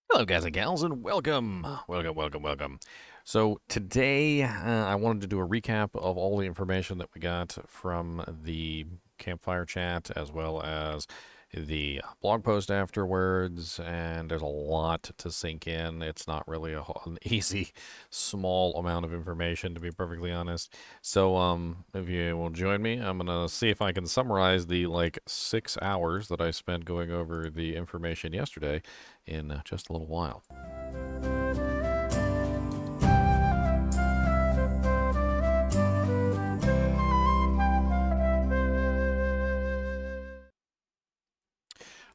Hello, guys and gals, and welcome. So today, I wanted to do a recap of all the information that we got from the Campfire Chat, as well as the blog post afterwards. And there's a lot to sink in. It's not really an easy, small amount of information, to be perfectly honest. So, if you will join me, I'm gonna see if I can summarize the like 6 hours that I spent going over the information yesterday in just a little while.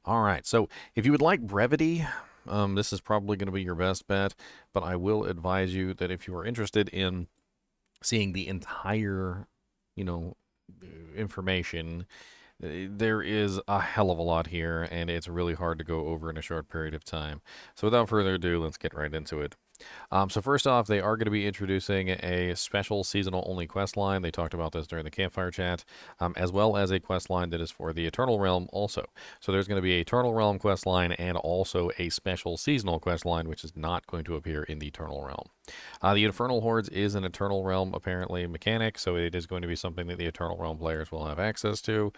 All right, so if you would like brevity, this is probably going to be your best bet, but I will advise you that if you are interested in seeing the entire, you know, information, there is a hell of a lot here, and it's really hard to go over in a short period of time. So without further ado, let's get right into it. So first off, they are going to be introducing a special seasonal only quest line. They talked about this during the campfire chat, as well as a quest line that is for the Eternal Realm also. So there's going to be a Eternal Realm quest line and also a special seasonal quest line, which is not going to appear in the Eternal Realm. The Infernal Hordes is an Eternal Realm, apparently, mechanic, so it is going to be something that the Eternal Realm players will have access to.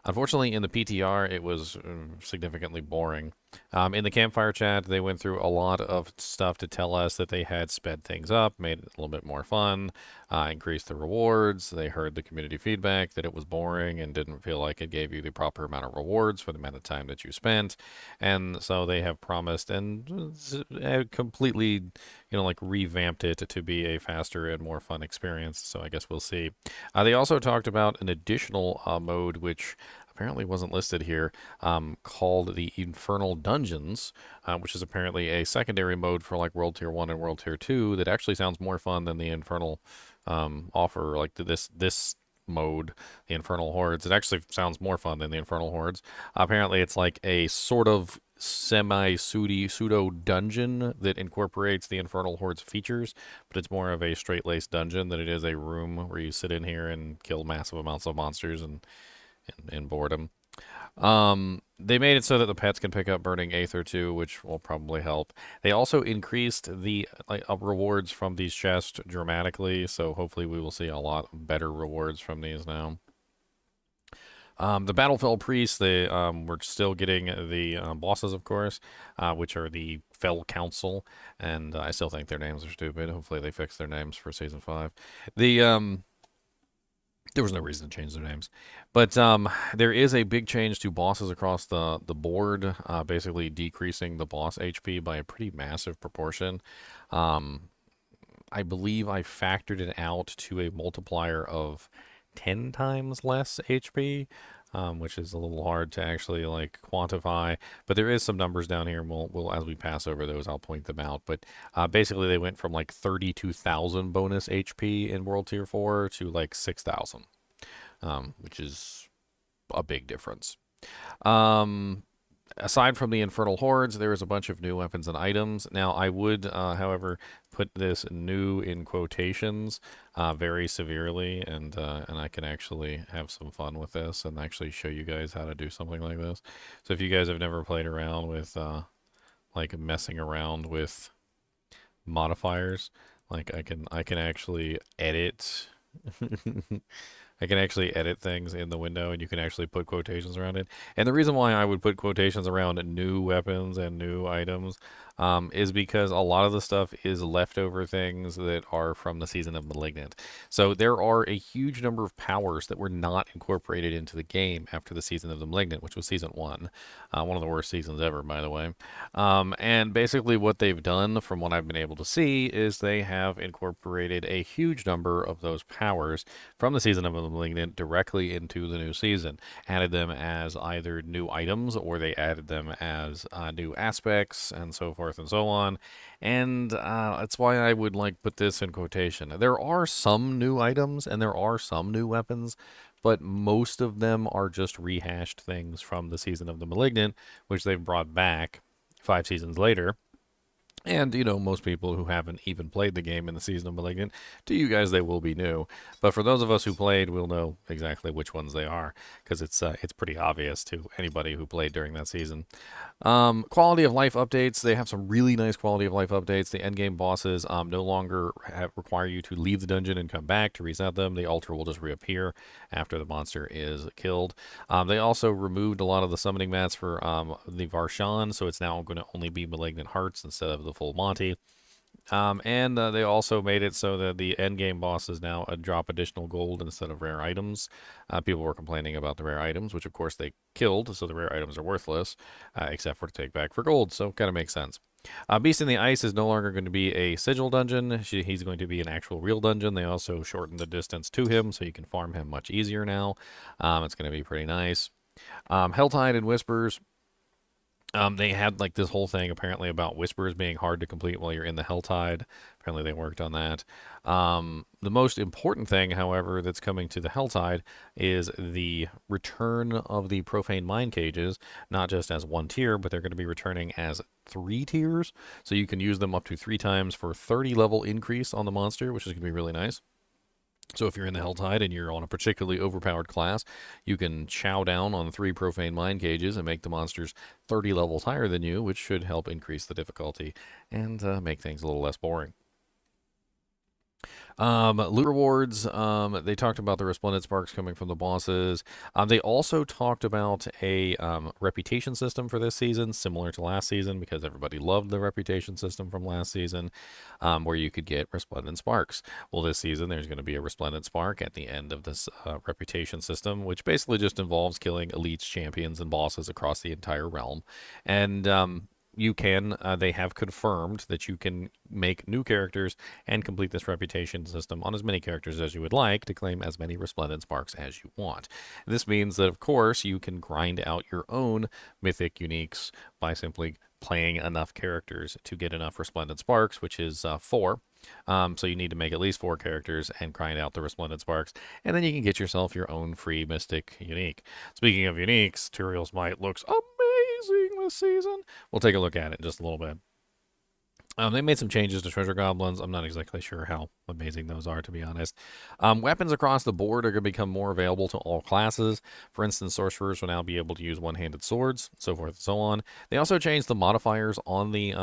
Unfortunately, in the PTR, it was significantly boring. In the campfire chat, they went through a lot of stuff to tell us that they had sped things up, made it a little bit more fun, increased the rewards. They heard the community feedback that it was boring and didn't feel like it gave you the proper amount of rewards for the amount of time that you spent. And so they have promised and completely, like revamped it to be a faster and more fun experience. So I guess we'll see. They also talked about an additional mode, which apparently wasn't listed here, called the Infernal Dungeons, which is apparently a secondary mode for like World Tier 1 and World Tier 2 that actually sounds more fun than the Infernal offer, like this mode, the Infernal Hordes. It actually sounds more fun than the Infernal Hordes. Apparently, it's like a sort of pseudo dungeon that incorporates the Infernal Hordes features, but it's more of a straight laced dungeon than it is a room where you sit in here and kill massive amounts of monsters and boredom. They made it so that the pets can pick up Burning Aether too, which will probably help. They also increased the rewards from these chests dramatically, so hopefully we will see a lot better rewards from these now. The Battlefell Priests, we're still getting the bosses, of course, which are the Fell Council, and I still think their names are stupid. Hopefully they fix their names for Season 5. The There was no reason to change their names, but there is a big change to bosses across the board, basically decreasing the boss HP by a pretty massive proportion. Um, I believe I factored it out to a multiplier of 10 times less HP, which is a little hard to actually like quantify. But there is some numbers down here, and we'll as we pass over those, I'll point them out. But basically, they went from like 32,000 bonus HP in World Tier 4 to like 6,000, which is a big difference. Um, Aside from the Infernal Hordes, there is a bunch of new weapons and items. Now, I would, however, put this new in quotations very severely, and I can actually have some fun with this and actually show you guys how to do something like this. So if you guys have never played around with like messing around with modifiers, like I can actually edit I can actually edit things in the window, and you can actually put quotations around it. And the reason why I would put quotations around new weapons and new items is because a lot of the stuff is leftover things that are from the Season of Malignant. So there are a huge number of powers that were not incorporated into the game after the Season of the Malignant, which was Season 1. One of the worst seasons ever, by the way. And basically, what they've done, from what I've been able to see, is they have incorporated a huge number of those powers from the Season of the Malignant directly into the new season. Added them as either new items, or they added them as new aspects, and so forth and so on. And that's why I would like put this in quotation. There are some new items and there are some new weapons, but most of them are just rehashed things from the Season of the Malignant, which they've brought back 5 seasons later. And, most people who haven't even played the game in the Season of Malignant, to you guys, they will be new. But for those of us who played, we'll know exactly which ones they are, because it's pretty obvious to anybody who played during that season. Quality of life updates. They have some really nice quality of life updates. The endgame bosses no longer require you to leave the dungeon and come back to reset them. The altar will just reappear after the monster is killed. They also removed a lot of the summoning mats for the Varshan, so it's now going to only be Malignant Hearts instead of the full Monty. And they also made it so that the end game bosses now drop additional gold instead of rare items. People were complaining about the rare items, which of course they killed, so the rare items are worthless, except for to take back for gold, so kind of makes sense. Beast in the Ice is no longer going to be a sigil dungeon. He's going to be an actual real dungeon. They also shortened the distance to him, so you can farm him much easier now. It's going to be pretty nice. Helltide and Whispers. They had like this whole thing apparently about whispers being hard to complete while you're in the Helltide. Apparently they worked on that. The most important thing, however, that's coming to the Helltide is the return of the Profane Mind Cages, not just as one tier, but they're going to be returning as 3 tiers. So you can use them up to 3 times for 30 level increase on the monster, which is going to be really nice. So if you're in the Helltide and you're on a particularly overpowered class, you can chow down on 3 Profane Mind Cages and make the monsters 30 levels higher than you, which should help increase the difficulty and make things a little less boring. Loot rewards. They talked about the Resplendent Sparks coming from the bosses. They also talked about a reputation system for this season, similar to last season, because everybody loved the reputation system from last season, where you could get Resplendent Sparks. Well, this season there's going to be a Resplendent Spark at the end of this reputation system, which basically just involves killing elites, champions, and bosses across the entire realm. And you can, they have confirmed that you can make new characters and complete this reputation system on as many characters as you would like to claim as many Resplendent Sparks as you want. This means that, of course, you can grind out your own Mythic Uniques by simply playing enough characters to get enough Resplendent Sparks, which is 4. So you need to make at least 4 characters and grind out the Resplendent Sparks, and then you can get yourself your own free Mystic Unique. Speaking of Uniques, Tyrael's Might looks amazing this season. We'll take a look at it in just a little bit. They made some changes to treasure goblins. I'm not exactly sure how amazing those are, to be honest. Weapons across the board are going to become more available to all classes. For instance, sorcerers will now be able to use one-handed swords, so forth and so on. They also changed the modifiers on the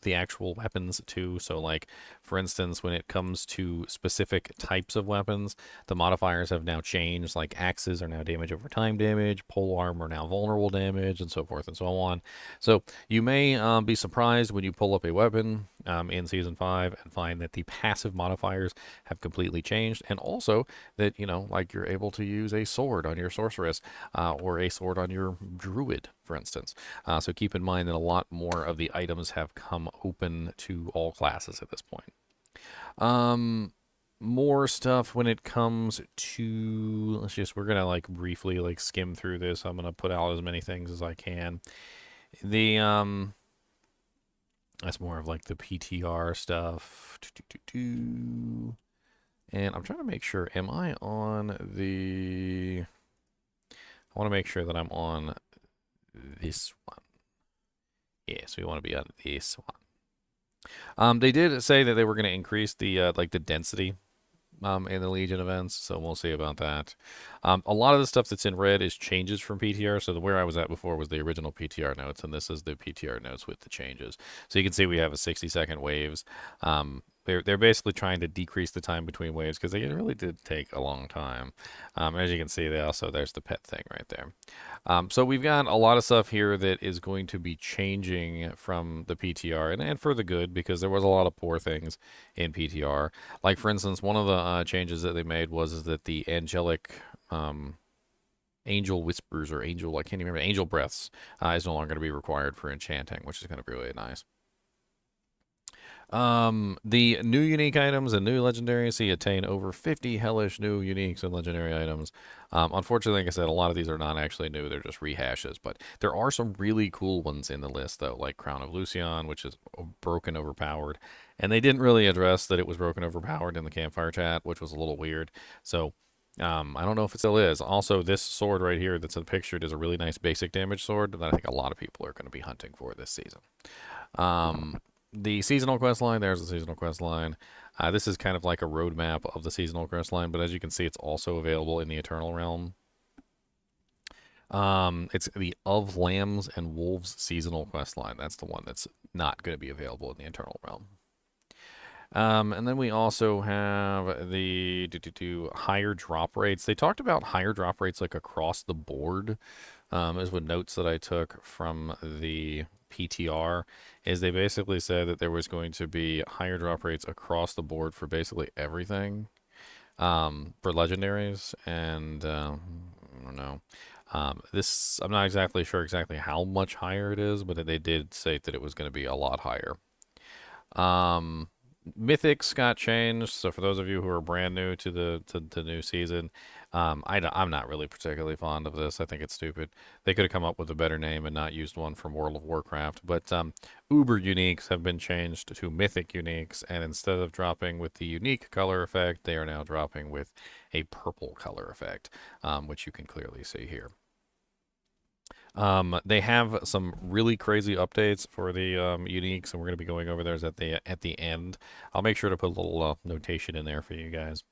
actual weapons too. So like, for instance, when it comes to specific types of weapons, the modifiers have now changed. Like axes are now damage over time damage, polearm are now vulnerable damage, and so forth and so on. So you may be surprised when you pull up a weapon in Season 5 and find that the passive modifiers have completely changed, and also that, like you're able to use a sword on your sorceress or a sword on your druid, for instance. So keep in mind that a lot more of the items have come open to all classes at this point. More stuff when it comes to, we're gonna like briefly like skim through this. I'm gonna put out as many things as I can. The that's more of like the PTR stuff. And I'm trying to make sure, am I on the, I want to make sure that I'm on this one. Yes, we want to be on this one. They did say that they were going to increase the like the density in the Legion events, so we'll see about that. A lot of the stuff that's in red is changes from PTR, so where I was at before was the original PTR notes, and this is the PTR notes with the changes. So you can see we have a 60-second waves. They're basically trying to decrease the time between waves because they really did take a long time. As you can see, there's the pet thing right there. So we've got a lot of stuff here that is going to be changing from the PTR, and for the good, because there was a lot of poor things in PTR. Like, for instance, one of the changes that they made was that the angelic angel whispers or angel, I can't even remember, angel breaths is no longer going to be required for enchanting, which is going to be really nice. The new unique items and new legendaries, so you attain over 50 hellish new uniques and legendary items. Unfortunately, like I said, a lot of these are not actually new, they're just rehashes, but there are some really cool ones in the list, though, like Crown of Lucian, which is broken overpowered, and they didn't really address that it was broken overpowered in the Campfire Chat, which was a little weird, so I don't know if it still is. Also, this sword right here that's pictured is a really nice basic damage sword that I think a lot of people are going to be hunting for this season. The seasonal quest line, there's the seasonal quest line. This is kind of like a roadmap of the seasonal quest line, but as you can see, it's also available in the Eternal Realm. It's the Of Lambs and Wolves seasonal quest line. That's the one that's not going to be available in the Eternal Realm. And then we also have the higher drop rates. They talked about higher drop rates like across the board. Is what notes that I took from the PTR is they basically said that there was going to be higher drop rates across the board for basically everything for legendaries, and I don't know. This I'm not exactly sure exactly how much higher it is, but they did say that it was going to be a lot higher. Um, Mythics got changed, so for those of you who are brand new to the new season, I'm not really particularly fond of this. I think it's stupid. They could have come up with a better name and not used one from World of Warcraft. But Uber Uniques have been changed to Mythic Uniques, and instead of dropping with the unique color effect, they are now dropping with a purple color effect, which you can clearly see here. They have some really crazy updates for the uniques, and we're going to be going over those at the end. I'll make sure to put a little notation in there for you guys.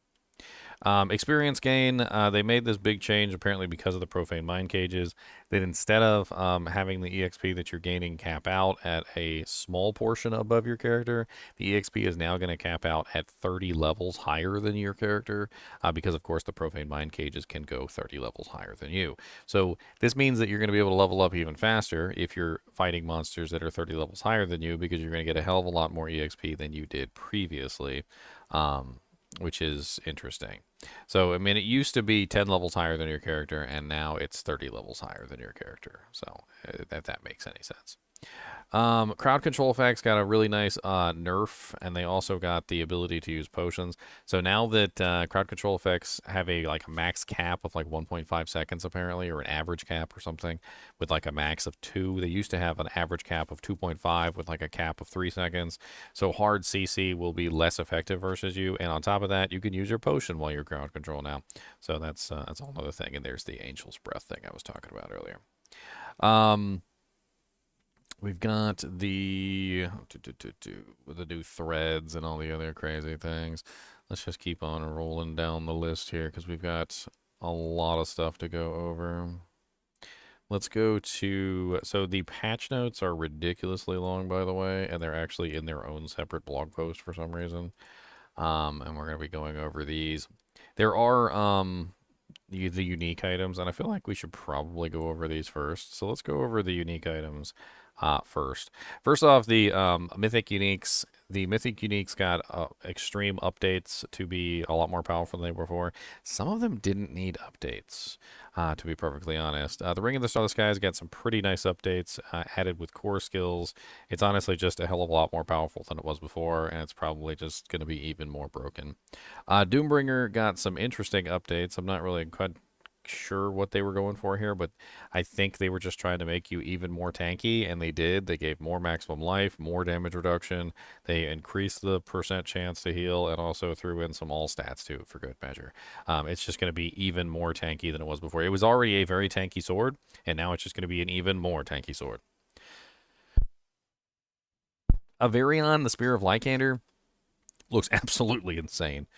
Experience gain, they made this big change apparently because of the Profane Mind Cages. That instead of having the EXP that you're gaining cap out at a small portion above your character, the EXP is now going to cap out at 30 levels higher than your character, because of course the Profane Mind Cages can go 30 levels higher than you. So this means that you're going to be able to level up even faster if you're fighting monsters that are 30 levels higher than you, because you're going to get a hell of a lot more EXP than you did previously. Which is interesting. So, I mean, it used to be 10 levels higher than your character, and now it's 30 levels higher than your character. So, if that makes any sense. Crowd control effects got a really nice nerf, and they also got the ability to use potions. So now that crowd control effects have a max cap of like 1.5 seconds apparently, or an average cap or something, with like a max of 2. They used to have an average cap of 2.5 with like a cap of 3 seconds. So hard CC will be less effective versus you, and on top of that, you can use your potion while you're crowd control now. So that's a whole other thing. And there's the Angel's Breath thing I was talking about earlier. We've got the new threads and all the other crazy things. Let's just keep on rolling down the list here because we've got a lot of stuff to go over. Let's go to, so the patch notes are ridiculously long, by the way, and they're actually in their own separate blog post for some reason. And we're going to be going over these. There are the unique items, and I feel like we should probably go over these first. So let's go over the unique items first. First off, the Mythic Uniques. The Mythic Uniques got extreme updates to be a lot more powerful than they were before. Some of them didn't need updates, to be perfectly honest. The Ring of the Starless Skies got some pretty nice updates added with core skills. It's honestly just a hell of a lot more powerful than it was before, and it's probably just going to be even more broken. Doombringer got some interesting updates. I'm not really quite sure what they were going for here, but I think they were just trying to make you even more tanky, and they did. They gave more maximum life, more damage reduction. They increased the percent chance to heal, and also threw in some all stats too, for good measure. It's just going to be even more tanky than it was before. It was already a very tanky sword, and now it's just going to be an even more tanky sword. Ashavarion, the Spear of Lycander, looks absolutely insane.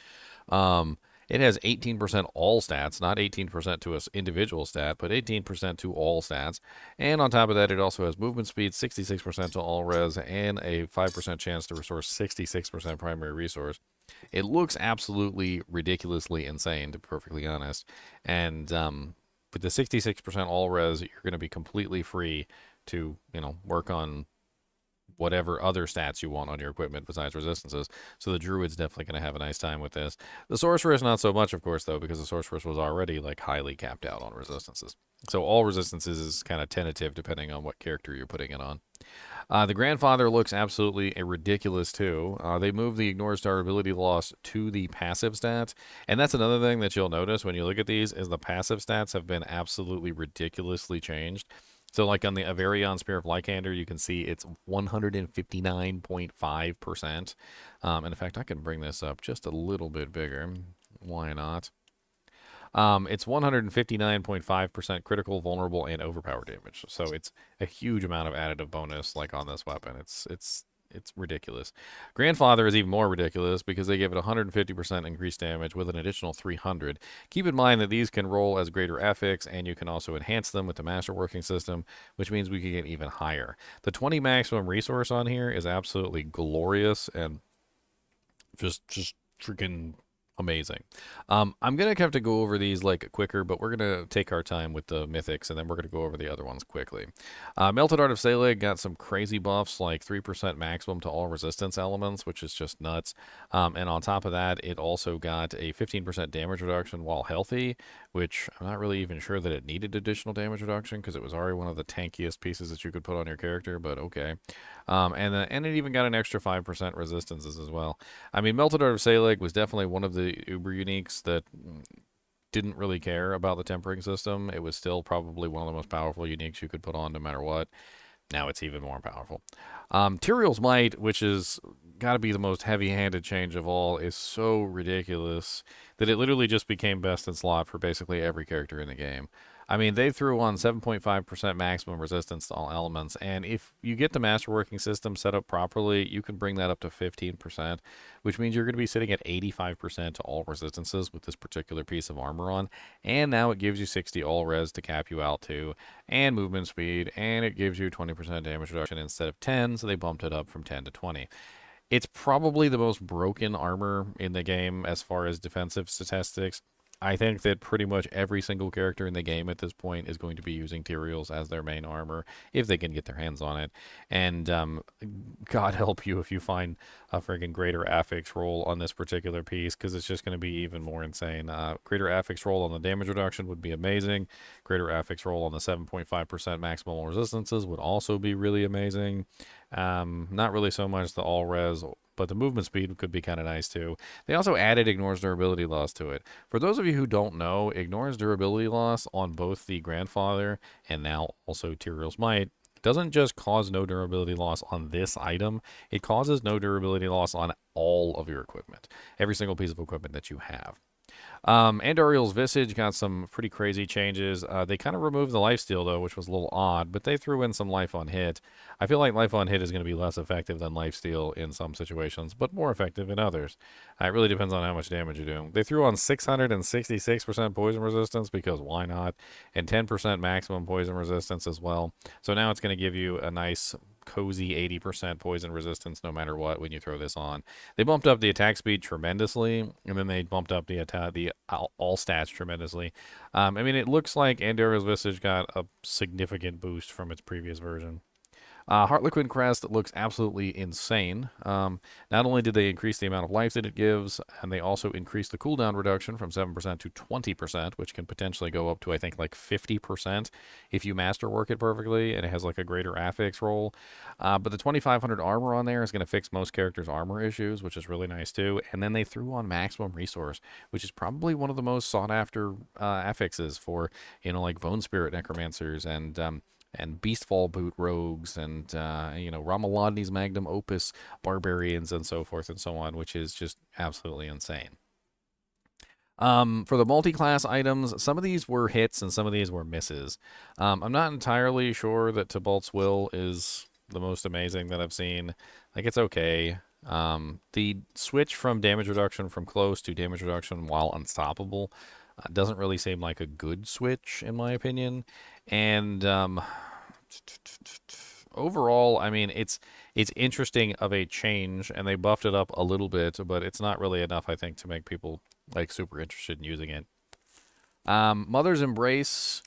It has 18% all stats, not 18% to an individual stat, but 18% to all stats. And on top of that, it also has movement speed, 66% to all res, and a 5% chance to restore 66% primary resource. It looks absolutely ridiculously insane, to be perfectly honest. And with the 66% all res, you're going to be completely free to, work on whatever other stats you want on your equipment besides resistances. So the Druid's definitely going to have a nice time with this. The Sorceress, not so much, of course, though, because the Sorceress was already highly capped out on resistances. So all resistances is kind of tentative depending on what character you're putting it on. The Grandfather looks absolutely ridiculous, too. They moved the Ignore Star ability loss to the passive stats. And that's another thing that you'll notice when you look at these is the passive stats have been absolutely ridiculously changed. So like on the Ashavarion Spear of Lycander, you can see it's 159.5%. And in fact, I can bring this up just a little bit bigger. Why not? It's 159.5% critical, vulnerable, and overpower damage. So it's a huge amount of additive bonus on this weapon. It's it's ridiculous. Grandfather is even more ridiculous because they give it 150% increased damage with an additional 300. Keep in mind that these can roll as greater affix, and you can also enhance them with the masterworking system, which means we can get even higher. The 20 maximum resource on here is absolutely glorious and just freaking amazing. I'm gonna have to go over these like quicker, but we're gonna take our time with the mythics, and then we're gonna go over the other ones quickly. Melted Art of Selig got some crazy buffs, like 3% maximum to all resistance elements, which is just nuts. And on top of that, it also got a 15% damage reduction while healthy, which I'm not really even sure that it needed additional damage reduction because it was already one of the tankiest pieces that you could put on your character. But okay. And it even got an extra 5% resistances as well. I mean, Melted Art of Selig was definitely one of the Uber Uniques that didn't really care about the tempering system. It was still probably one of the most powerful uniques you could put on no matter what. Now it's even more powerful. Tyrael's Might, which is got to be the most heavy-handed change of all, is so ridiculous that it literally just became best in slot for basically every character in the game. I mean, they threw on 7.5% maximum resistance to all elements, and if you get the masterworking system set up properly, you can bring that up to 15%, which means you're going to be sitting at 85% to all resistances with this particular piece of armor on, and now it gives you 60 all res to cap you out too, and movement speed, and it gives you 20% damage reduction instead of 10, so they bumped it up from 10 to 20. It's probably the most broken armor in the game as far as defensive statistics. I think that pretty much every single character in the game at this point is going to be using Tyraels as their main armor if they can get their hands on it. And God help you if you find a friggin' greater affix roll on this particular piece because it's just going to be even more insane. Greater affix roll on the damage reduction would be amazing. Greater affix roll on the 7.5% maximal resistances would also be really amazing. Not really so much the all res, but the movement speed could be kind of nice too. They also added ignores durability loss to it. For those of you who don't know, ignores durability loss on both the Grandfather and now also Tyrael's Might doesn't just cause no durability loss on this item, it causes no durability loss on all of your equipment, every single piece of equipment that you have. Andariel's Visage got some pretty crazy changes. They kind of removed the lifesteal, though, which was a little odd, but they threw in some life on hit. I feel like life on hit is going to be less effective than lifesteal in some situations, but more effective in others. It really depends on how much damage you're doing. They threw on 666% poison resistance, because why not? And 10% maximum poison resistance as well. So now it's going to give you a nice cozy 80% poison resistance no matter what when you throw this on. They bumped up the attack speed tremendously, and then they bumped up the all stats tremendously. I mean, it looks like Andariel's Visage got a significant boost from its previous version. Harlequin Crest looks absolutely insane. Not only did they increase the amount of life that it gives, and they also increased the cooldown reduction from 7% to 20%, which can potentially go up to, I think, like 50% if you masterwork it perfectly, and it has like a greater affix roll. But the 2500 armor on there is going to fix most characters' armor issues, which is really nice too. And then they threw on maximum resource, which is probably one of the most sought after affixes for, like Bone Spirit Necromancers and Beastfall Boot Rogues and, Ramaladni's Magnum Opus Barbarians and so forth and so on, which is just absolutely insane. For the multi-class items, some of these were hits and some of these were misses. I'm not entirely sure that Tybalt's Will is the most amazing that I've seen. Like, it's okay. The switch from damage reduction from close to damage reduction while unstoppable doesn't really seem like a good switch, in my opinion. And overall, I mean, it's interesting of a change, and they buffed it up a little bit, but it's not really enough, I think, to make people like super interested in using it. Mother's Embrace,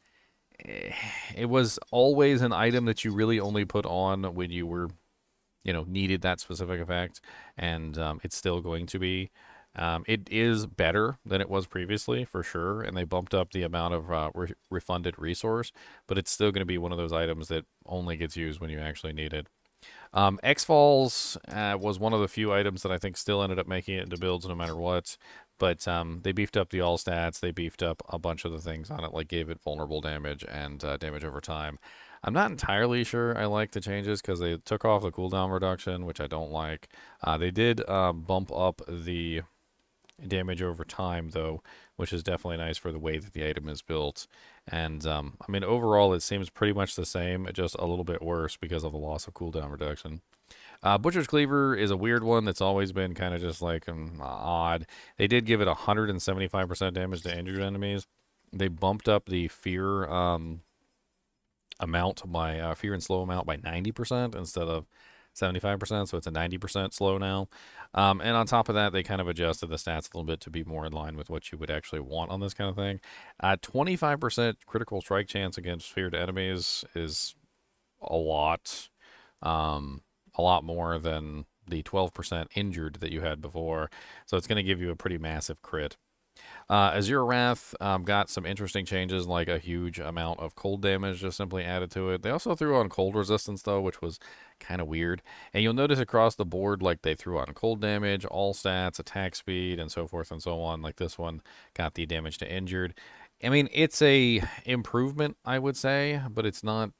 it was always an item that you really only put on when you were, needed that specific effect, and it's still going to be. It is better than it was previously, for sure, and they bumped up the amount of refunded resource, but it's still going to be one of those items that only gets used when you actually need it. X-Falls was one of the few items that I think still ended up making it into builds no matter what, but they beefed up the all stats, they beefed up a bunch of the things on it, like gave it vulnerable damage and damage over time. I'm not entirely sure I like the changes because they took off the cooldown reduction, which I don't like. They did bump up the damage over time, though, which is definitely nice for the way that the item is built. And I mean, overall, it seems pretty much the same, just a little bit worse because of the loss of cooldown reduction. Butcher's Cleaver is a weird one that's always been kind of just like odd. They did give it 175% damage to injured enemies. They bumped up the fear amount by fear and slow amount by 90% instead of 75%, so it's a 90% slow now. And on top of that, they kind of adjusted the stats a little bit to be more in line with what you would actually want on this kind of thing. 25% critical strike chance against feared enemies is a lot. A lot more than the 12% injured that you had before. So it's going to give you a pretty massive crit. Azure Wrath got some interesting changes, like a huge amount of cold damage just simply added to it. They also threw on cold resistance, though, which was kind of weird. And you'll notice across the board, like they threw on cold damage, all stats, attack speed, and so forth and so on. Like this one got the damage to injured. I mean, it's a improvement, I would say, but it's not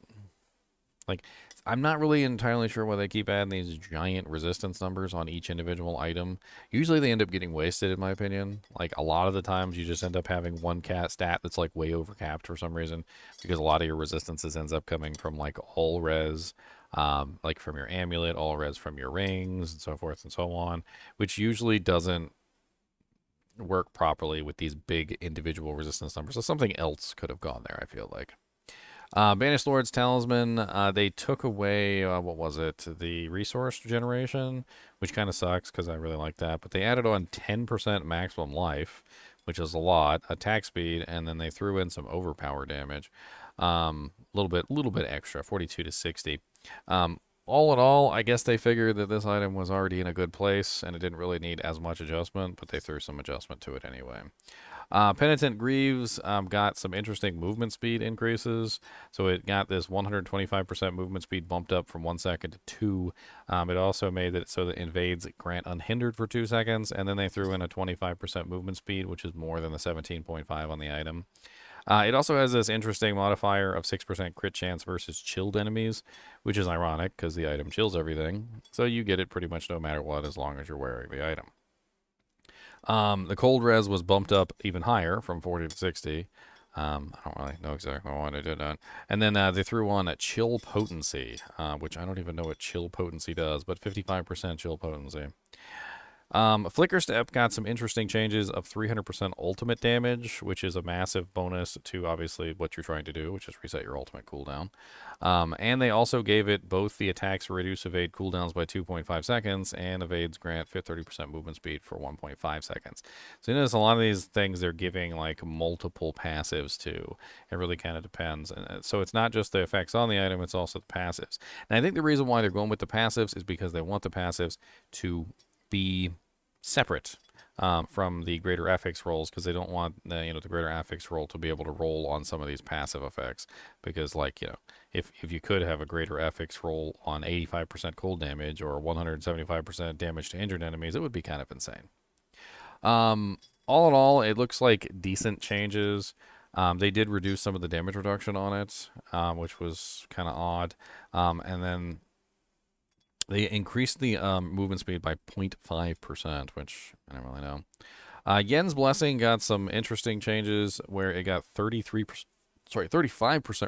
like I'm not really entirely sure why they keep adding these giant resistance numbers on each individual item. Usually they end up getting wasted, in my opinion. Like a lot of the times you just end up having one cat stat that's like way overcapped for some reason because a lot of your resistances ends up coming from like all res, like from your amulet, all res from your rings, and so forth and so on, which usually doesn't work properly with these big individual resistance numbers. So something else could have gone there, I feel like. Banished Lord's Talisman, they took away, what was it? The resource generation, which kind of sucks because I really like that. But they added on 10% maximum life, which is a lot, attack speed, and then they threw in some overpower damage. A little bit extra, 42 to 60. All in all, I guess they figured that this item was already in a good place and it didn't really need as much adjustment, but they threw some adjustment to it anyway. Penitent Greaves got some interesting movement speed increases. So it got this 125% movement speed bumped up from 1 second to 2. It also made it so that invades grant unhindered for 2 seconds, and then they threw in a 25% movement speed, which is more than the 17.5 on the item. It also has this interesting modifier of 6% crit chance versus chilled enemies, which is ironic because the item chills everything. So you get it pretty much no matter what as long as you're wearing the item. The cold res was bumped up even higher from 40 to 60. I don't really know exactly why they did that. And then they threw on a chill potency, which I don't even know what chill potency does, but 55% chill potency. Flicker Step got some interesting changes of 300% ultimate damage, which is a massive bonus to obviously what you're trying to do, which is reset your ultimate cooldown. And they also gave it both the attacks reduce evade cooldowns by 2.5 seconds and evades grant fit 30% movement speed for 1.5 seconds. So you notice a lot of these things they're giving like multiple passives to. It really kind of depends. And so it's not just the effects on the item, it's also the passives. And I think the reason why they're going with the passives is because they want the passives to be separate from the greater affix rolls because they don't want the greater affix roll to be able to roll on some of these passive effects because if you could have a greater affix roll on 85% cold damage or 175% damage to injured enemies, it would be kind of insane. All in all, it looks like decent changes. They did reduce some of the damage reduction on it, which was kind of odd, and then they increased the movement speed by 0.5%, which I don't really know. Yen's Blessing got some interesting changes where it got 35%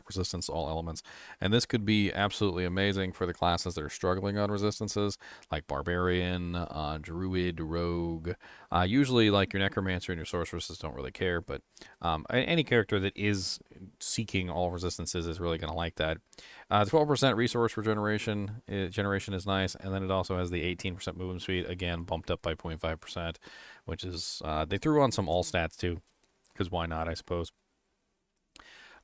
resistance to all elements. And this could be absolutely amazing for the classes that are struggling on resistances, like Barbarian, Druid, Rogue. Usually, like your Necromancer and your Sorceresses don't really care, but any character that is seeking all resistances is really going to like that. 12% resource regeneration generation is nice, and then it also has the 18% movement speed, again, bumped up by 0.5%, which is, they threw on some all stats too, because why not, I suppose.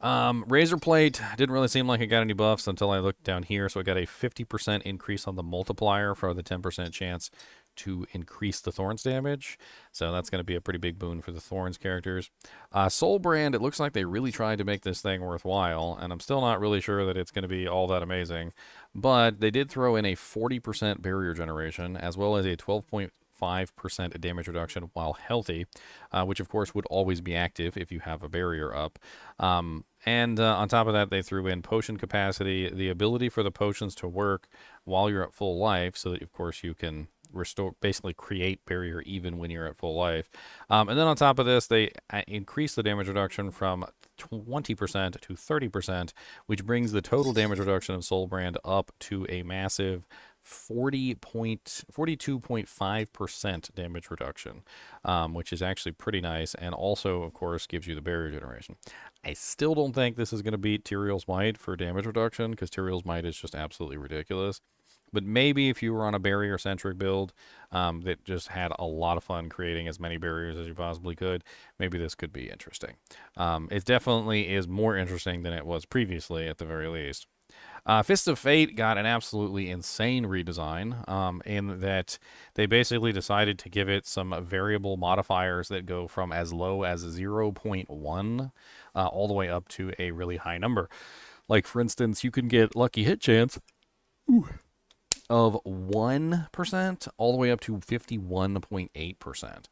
Razor Plate didn't really seem like it got any buffs until I looked down here, so it got a 50% increase on the multiplier for the 10% chance to increase the Thorns damage. So that's going to be a pretty big boon for the Thorns characters. Soul Brand, it looks like they really tried to make this thing worthwhile, and I'm still not really sure that it's going to be all that amazing. But they did throw in a 40% barrier generation, as well as a 12.5% damage reduction while healthy, which of course would always be active if you have a barrier up. And on top of that, they threw in potion capacity, the ability for the potions to work while you're at full life, so that of course you can restore, basically create barrier even when you're at full life. And then on top of this, they increase the damage reduction from 20% to 30%, which brings the total damage reduction of Soulbrand up to a massive 42.5% damage reduction, which is actually pretty nice, and also, of course, gives you the barrier generation. I still don't think this is going to beat Tyrael's Might for damage reduction, because Tyrael's Might is just absolutely ridiculous. But maybe if you were on a barrier-centric build that just had a lot of fun creating as many barriers as you possibly could, maybe this could be interesting. It definitely is more interesting than it was previously, at the very least. Fist of Fate got an absolutely insane redesign in that they basically decided to give it some variable modifiers that go from as low as 0.1 all the way up to a really high number. Like, for instance, you can get lucky hit chance of 1% all the way up to 51.8%.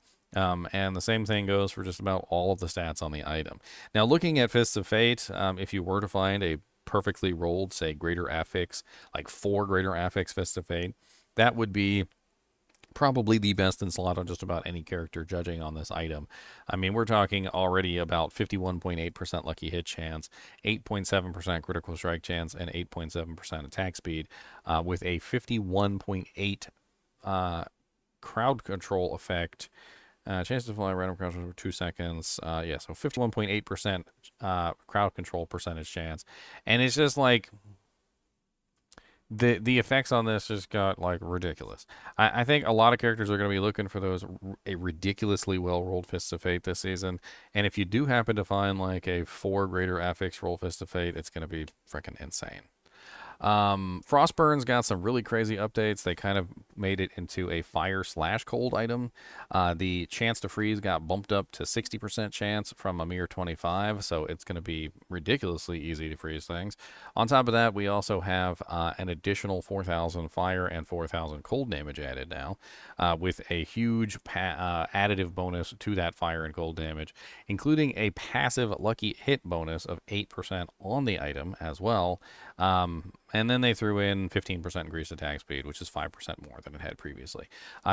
And the same thing goes for just about all of the stats on the item. Now, looking at Fists of Fate, if you were to find a perfectly rolled, say, greater affix, like 4 greater affix Fists of Fate, that would be probably the best in slot on just about any character judging on this item. I mean, we're talking already about 51.8% lucky hit chance, 8.7% critical strike chance, and 8.7% attack speed, with a 51.8 crowd control effect. Chance to fly random crowd control for 2 seconds. Yeah, so 51.8% crowd control percentage chance. And it's just like the effects on this just got like ridiculous. I think a lot of characters are going to be looking for those a ridiculously well rolled Fists of Fate this season. And if you do happen to find like a 4 greater affix roll Fist of Fate, it's going to be freaking insane. Frostburn's got some really crazy updates. They kind of made it into a fire/cold item. The chance to freeze got bumped up to 60% chance from a mere 25, so it's going to be ridiculously easy to freeze things. On top of that, we also have an additional 4,000 fire and 4,000 cold damage added now, with a huge additive bonus to that fire and cold damage, including a passive lucky hit bonus of 8% on the item as well. And then they threw in 15% increased attack speed, which is 5% more than it had previously.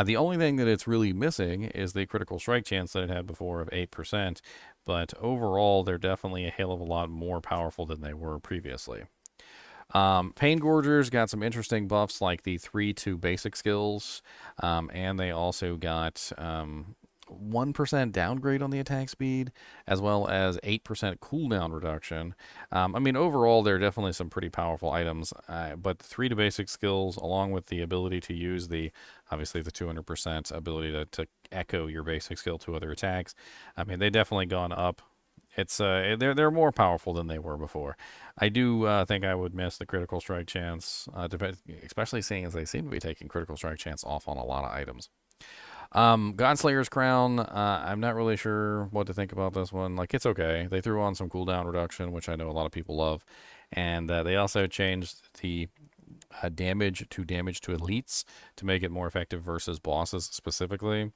The only thing that it's really missing is the critical strike chance that it had before of 8%, but overall, they're definitely a hell of a lot more powerful than they were previously. Pain Gorgers got some interesting buffs like the 3-2 basic skills, and they also got 1% downgrade on the attack speed, as well as 8% cooldown reduction. I mean, overall, they're definitely some pretty powerful items, but the 3 to basic skills, along with the ability to use obviously the 200% ability to echo your basic skill to other attacks, I mean, they definitely gone up. It's they're more powerful than they were before. I do think I would miss the critical strike chance, especially seeing as they seem to be taking critical strike chance off on a lot of items. Godslayer's Crown, I'm not really sure what to think about this one. Like, it's okay. They threw on some cooldown reduction, which I know a lot of people love. And they also changed the damage to elites to make it more effective versus bosses specifically.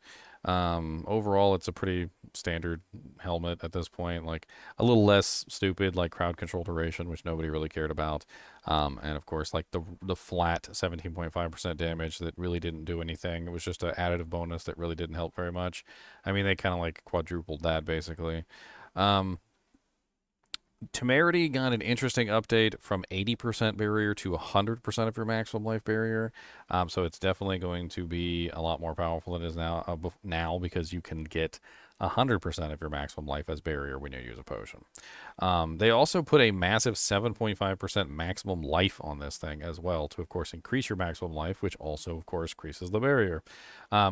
Overall, it's a pretty standard helmet at this point, like a little less stupid, like crowd control duration, which nobody really cared about. And of course, like the flat 17.5% damage that really didn't do anything. It was just an additive bonus that really didn't help very much. I mean, they kind of like quadrupled that basically. Temerity got an interesting update from 80% barrier to 100% of your maximum life barrier. So it's definitely going to be a lot more powerful than it is now because you can get 100% of your maximum life as barrier when you use a potion. They also put a massive 7.5% maximum life on this thing as well to, of course, increase your maximum life, which also, of course, increases the barrier,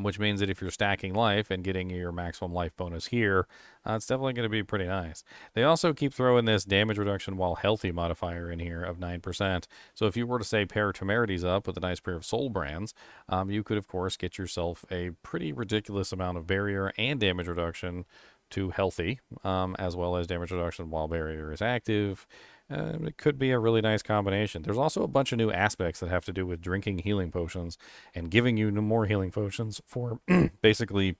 which means that if you're stacking life and getting your maximum life bonus here, it's definitely going to be pretty nice. They also keep throwing this damage reduction while healthy modifier in here of 9%. So if you were to, say, pair Temerities up with a nice pair of Soul Brands, you could, of course, get yourself a pretty ridiculous amount of barrier and damage reduction to healthy, as well as damage reduction while barrier is active. It could be a really nice combination. There's also a bunch of new aspects that have to do with drinking healing potions and giving you more healing potions for basically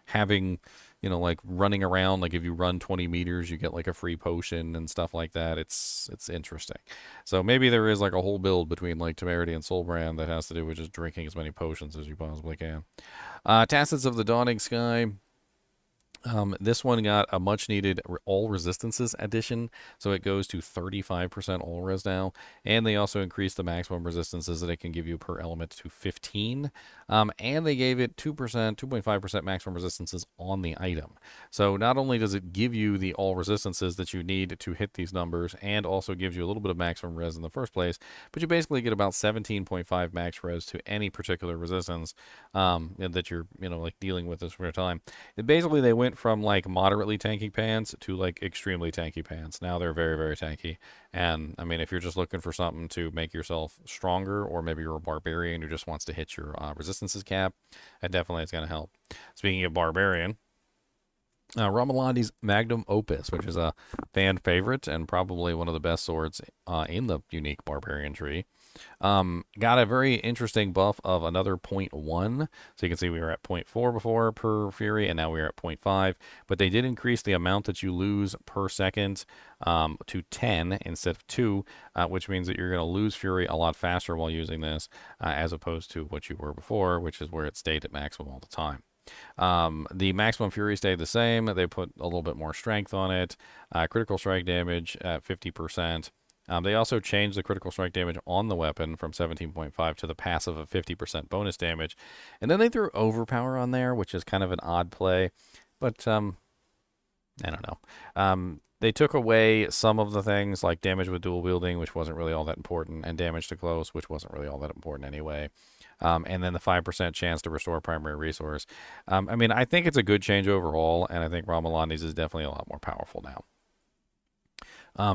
having like running around. Like if you run 20 meters, you get like a free potion and stuff like that. It's interesting. So maybe there is like a whole build between like Temerity and Soulbrand that has to do with just drinking as many potions as you possibly can. Tacits of the Dawning Sky. This one got a much needed all resistances addition, so it goes to 35% all res now, and they also increased the maximum resistances that it can give you per element to 15, and they gave it 2%, 2.5% maximum resistances on the item. So not only does it give you the all resistances that you need to hit these numbers, and also gives you a little bit of maximum res in the first place, but you basically get about 17.5 max res to any particular resistance that you're like dealing with this for a time. Basically, they went from like moderately tanky pants to like extremely tanky pants. Now they're very, very tanky. And I mean, if you're just looking for something to make yourself stronger, or maybe you're a barbarian who just wants to hit your resistances cap, that definitely is going to help. Speaking of barbarian, Romulandi's Magnum Opus, which is a fan favorite and probably one of the best swords in the unique barbarian tree. Got a very interesting buff of another 0.1. So you can see we were at 0.4 before per Fury, and now we're at 0.5. But they did increase the amount that you lose per second to 10 instead of 2, which means that you're going to lose Fury a lot faster while using this, as opposed to what you were before, which is where it stayed at maximum all the time. The maximum Fury stayed the same. They put a little bit more strength on it. Critical strike damage at 50%. They also changed the critical strike damage on the weapon from 17.5 to the passive of 50% bonus damage. And then they threw overpower on there, which is kind of an odd play. But I don't know. They took away some of the things like damage with dual wielding, which wasn't really all that important, and damage to close, which wasn't really all that important anyway. And then the 5% chance to restore primary resource. I mean, I think it's a good change overall, and I think Romulandi's is definitely a lot more powerful now.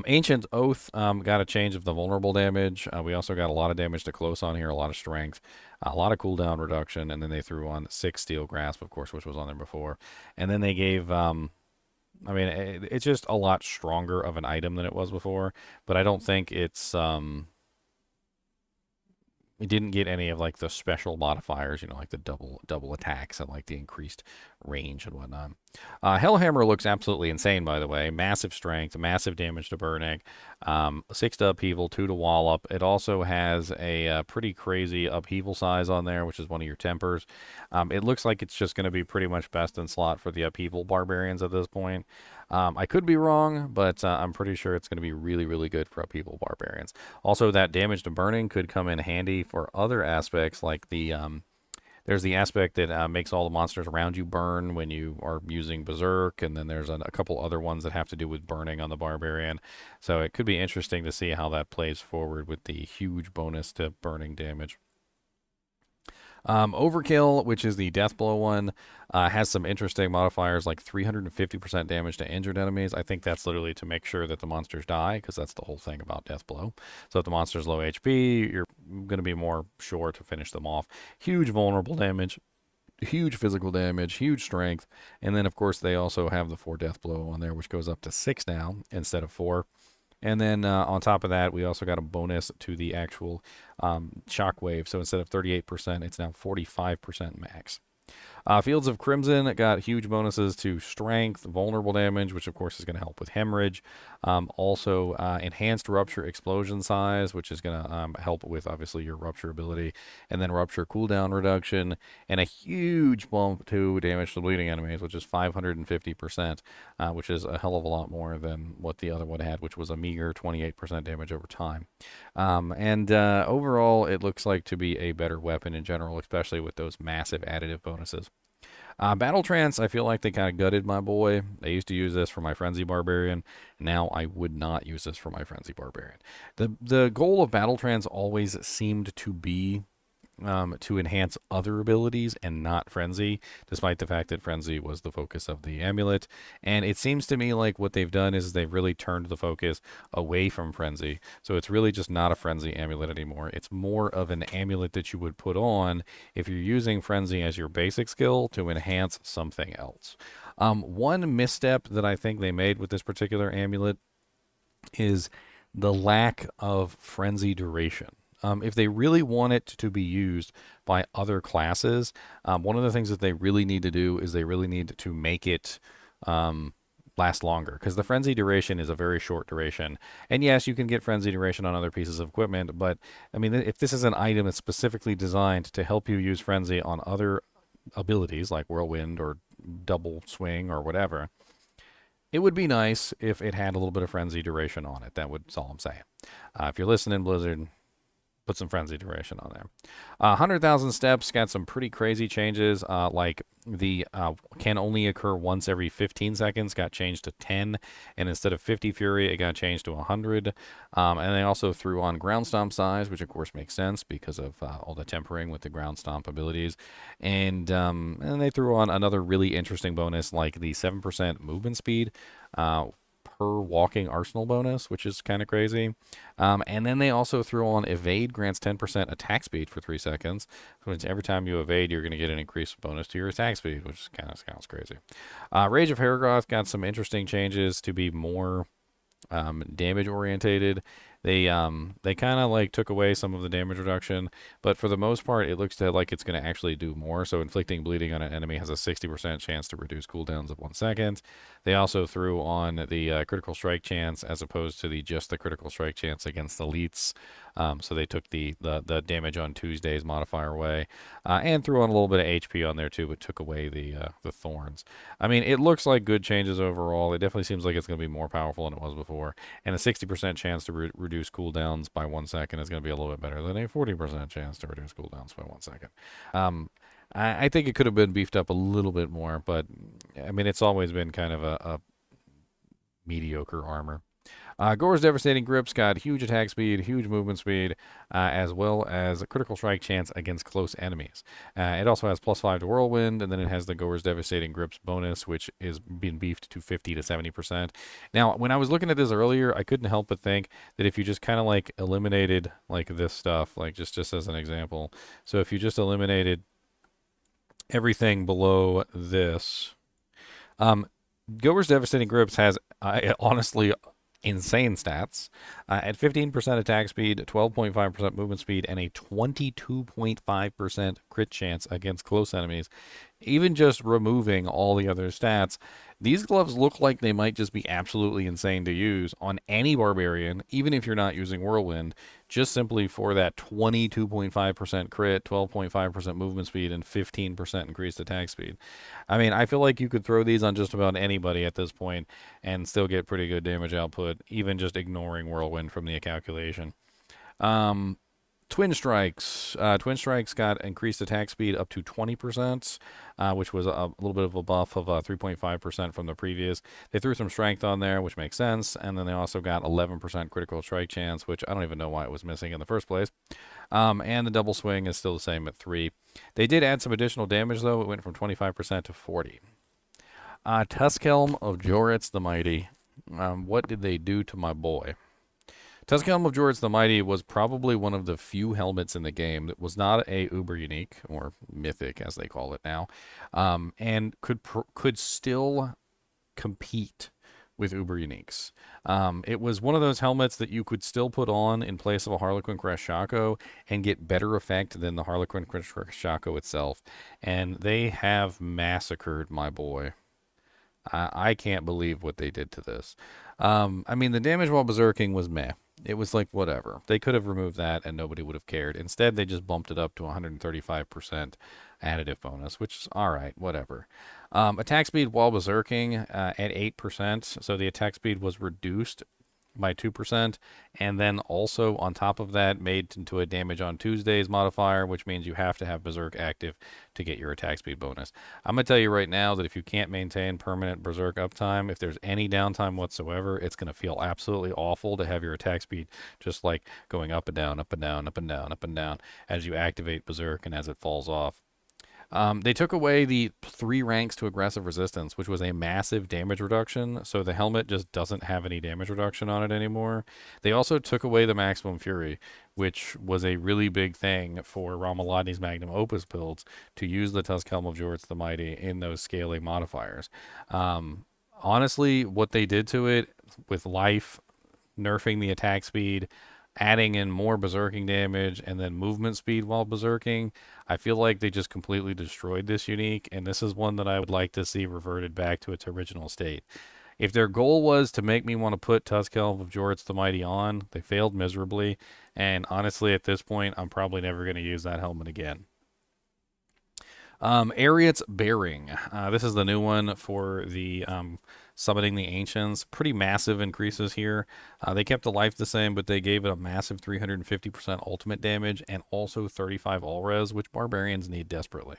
Ancient Oath got a change of the vulnerable damage. We also got a lot of damage to close on here, a lot of strength, a lot of cooldown reduction, and then they threw on 6 Steel Grasp, of course, which was on there before. And then they gave, I mean, it's just a lot stronger of an item than it was before, but I don't think it's, it didn't get any of like the special modifiers, like the double attacks and like the increased range and whatnot. Hellhammer looks absolutely insane, by the way. Massive strength, massive damage to burning, 6 to upheaval, 2 to wallop. It also has a pretty crazy upheaval size on there, which is one of your tempers. It looks like it's just going to be pretty much best in slot for the upheaval barbarians at this point. I could be wrong, but I'm pretty sure it's going to be really, really good for upheaval barbarians. Also, that damage to burning could come in handy for other aspects, like there's the aspect that makes all the monsters around you burn when you are using Berserk, and then there's a couple other ones that have to do with burning on the barbarian. So it could be interesting to see how that plays forward with the huge bonus to burning damage. Overkill, which is the death blow one, has some interesting modifiers like 350% damage to injured enemies. I think that's literally to make sure that the monsters die, because that's the whole thing about death blow. So if the monster's low HP, you're going to be more sure to finish them off. Huge vulnerable damage, huge physical damage, huge strength, and then of course they also have the 4 death blow on there, which goes up to 6 now instead of 4. And then on top of that, we also got a bonus to the actual shockwave. So instead of 38%, it's now 45% max. Fields of Crimson got huge bonuses to strength, vulnerable damage, which of course is going to help with hemorrhage. Also, enhanced rupture explosion size, which is going to help with obviously your rupture ability, and then rupture cooldown reduction, and a huge bump to damage to bleeding enemies, which is 550%, which is a hell of a lot more than what the other one had, which was a meager 28% damage over time. And overall, it looks like to be a better weapon in general, especially with those massive additive bonuses. Battle Trance, I feel like they kind of gutted my boy. I used to use this for my Frenzy Barbarian. Now I would not use this for my Frenzy Barbarian. The goal of Battle Trance always seemed to be to enhance other abilities and not Frenzy, despite the fact that Frenzy was the focus of the amulet. And it seems to me like what they've done is they've really turned the focus away from Frenzy. So it's really just not a Frenzy amulet anymore. It's more of an amulet that you would put on if you're using Frenzy as your basic skill to enhance something else. One misstep that I think they made with this particular amulet is the lack of Frenzy duration. If they really want it to be used by other classes, one of the things that they really need to do is they really need to make it last longer, because the frenzy duration is a very short duration. And yes, you can get frenzy duration on other pieces of equipment, but I mean, if this is an item that's specifically designed to help you use frenzy on other abilities like whirlwind or double swing or whatever, it would be nice if it had a little bit of frenzy duration on it. That's all I'm saying. If you're listening, Blizzard, put some frenzy duration on there. 100,000 steps got some pretty crazy changes, like the can only occur once every 15 seconds got changed to 10, and instead of 50 fury, it got changed to 100. And they also threw on ground stomp size, which of course makes sense because of all the tempering with the ground stomp abilities. And they threw on another really interesting bonus, like the 7% movement speed. Per walking arsenal bonus, which is kind of crazy. And then they also threw on evade grants 10% attack speed for 3 seconds. So every time you evade, you're going to get an increased bonus to your attack speed, which kind of sounds crazy. Rage of Hergoth got some interesting changes to be more damage orientated. They kind of like took away some of the damage reduction, but for the most part, it looks like it's going to actually do more. So inflicting bleeding on an enemy has a 60% chance to reduce cooldowns of 1 second. They also threw on the critical strike chance as opposed to just the critical strike chance against elites. So they took the damage on Tuesdays modifier away, and threw on a little bit of HP on there too, but took away the thorns. I mean, it looks like good changes overall. It definitely seems like it's going to be more powerful than it was before, and a 60% chance to reduce cooldowns by 1 second is going to be a little bit better than a 40% chance to reduce cooldowns by 1 second. I think it could have been beefed up a little bit more, but I mean, it's always been kind of a mediocre armor. Gore's Devastating Grips got huge attack speed, huge movement speed, as well as a critical strike chance against close enemies. It also has +5 to Whirlwind, and then it has the Gore's Devastating Grips bonus, which is being beefed to 50 to 70%. Now, when I was looking at this earlier, I couldn't help but think that if you just kind of like eliminated like this stuff, like just as an example, so if you just eliminated everything below this, Gore's Devastating Grips has honestly insane stats at 15% attack speed, 12.5% movement speed, and a 22.5% crit chance against close enemies. Even just removing all the other stats, these gloves look like they might just be absolutely insane to use on any barbarian, even if you're not using Whirlwind, just simply for that 22.5% crit, 12.5% movement speed, and 15% increased attack speed. I mean, I feel like you could throw these on just about anybody at this point and still get pretty good damage output, even just ignoring Whirlwind from the calculation. Twin Strikes. Twin Strikes got increased attack speed up to 20%, which was a little bit of a buff of 3.5% from the previous. They threw some strength on there, which makes sense, and then they also got 11% critical strike chance, which I don't even know why it was missing in the first place. And the double swing is still the same at 3. They did add some additional damage, though. It went from 25% to 40. Tuskhelm of Joritz the Mighty. What did they do to my boy? Tuskhelm of Joritz the Mighty was probably one of the few helmets in the game that was not a Uber Unique, or Mythic as they call it now, and could still compete with Uber Uniques. It was one of those helmets that you could still put on in place of a Harlequin Crest Shako and get better effect than the Harlequin Crest Shako itself. And they have massacred my boy. I can't believe what they did to this. I mean, the damage while berserking was meh. It was like, whatever. They could have removed that and nobody would have cared. Instead, they just bumped it up to 135% additive bonus, which is all right, whatever. Attack speed while berserking at 8%. So the attack speed was reduced by 2%, and then also on top of that made into a damage on Tuesdays modifier, which means you have to have Berserk active to get your attack speed bonus. I'm going to tell you right now that if you can't maintain permanent Berserk uptime, if there's any downtime whatsoever, it's going to feel absolutely awful to have your attack speed just like going up and down, up and down, up and down, up and down as you activate Berserk and as it falls off. They took away the 3 ranks to aggressive resistance, which was a massive damage reduction, so the helmet just doesn't have any damage reduction on it anymore. They also took away the maximum fury, which was a really big thing for Ramaladi's Magnum Opus builds to use the Tuskhelm of Joritz the Mighty in those scaling modifiers. Honestly, what they did to it with life, nerfing the attack speed, adding in more berserking damage and then movement speed while berserking. I feel like they just completely destroyed this unique, and this is one that I would like to see reverted back to its original state. If their goal was to make me want to put Tuskelv of Jorts the Mighty on, they failed miserably, and honestly, at this point, I'm probably never going to use that helmet again. Ariat's Bearing. This is the new one for the Summoning the Ancients. Pretty massive increases here. They kept the life the same, but they gave it a massive 350% ultimate damage and also 35 all res, which barbarians need desperately.